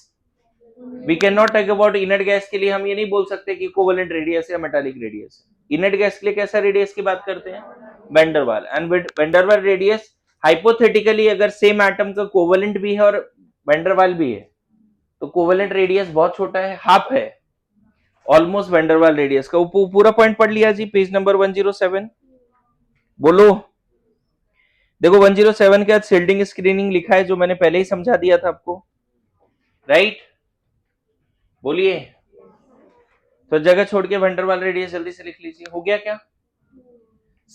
we can not talk about inert gas के लिए हम ये नहीं बोल सकते कि कोवेलेंट रेडियस या मेटालिक रेडियस है। इनर्ट गैस के लिए कैसा रेडियस की बात करते हैं, van der waal. And van der waal radius hypothetically अगर सेम एटम का कोवेलेंट भी है और वंडरवाल भी है तो कोवेलेंट रेडियस बहुत छोटा है, हाफ है ऑलमोस्ट वंडरवाल रेडियस का। पूरा पॉइंट पढ़ लिया जी, पेज नंबर 107। बोलो, देखो 107 के बाद शील्डिंग स्क्रीनिंग लिखा है जो मैंने पहले ही समझा दिया था आपको, राइट? बोलिए, तो जगह छोड़ के वंडरवाल रेडियस जल्दी से लिख लीजिए। हो गया क्या?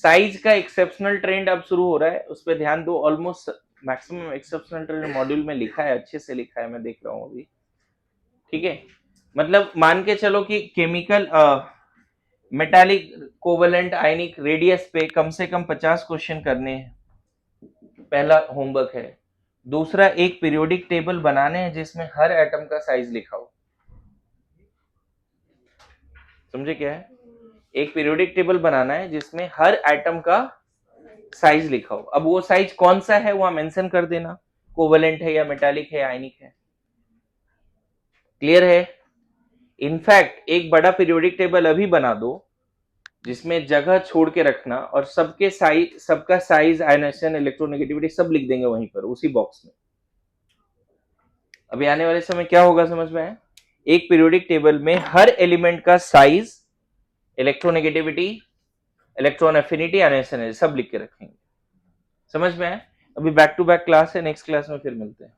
साइज का एक्सेप्शनल ट्रेंड अब शुरू हो रहा है, उस पर ध्यान दो। Almost maximum exceptional trend module में लिखा है, अच्छे से लिखा है, मैं देख रहा हूं अभी। ठीक है, मतलब मान के चलो कि chemical metallic covalent ionic radius पे कम से कम 50 क्वेश्चन करने हैं, पहला होमवर्क है। दूसरा, एक पीरियोडिक टेबल बनाने हैं जिसमें हर एटम का साइज लिखा हो। समझे क्या है? एक पीरियोडिक टेबल बनाना है जिसमें हर एटम का साइज लिखा हो। अब वो साइज कौन सा है वहां मेंशन कर देना, कोवेलेंट है या मेटालिक है, आयनिक है। क्लियर है? इनफैक्ट एक बड़ा पीरियोडिक टेबल अभी बना दो जिसमें जगह छोड़ के रखना और सबके साइज, सबका साइज, आयनेशन, इलेक्ट्रोनेगेटिविटी सब लिख देंगे वहीं पर उसी बॉक्स में। अभी आने वाले समय क्या होगा समझ में आए? एक पीरियोडिक टेबल में हर एलिमेंट का size, electronegativity, electron affinity, ionisation सब लिख के रखेंगे। समझ में आए? अभी बैक टू बैक क्लास है, नेक्स्ट क्लास में फिर मिलते हैं।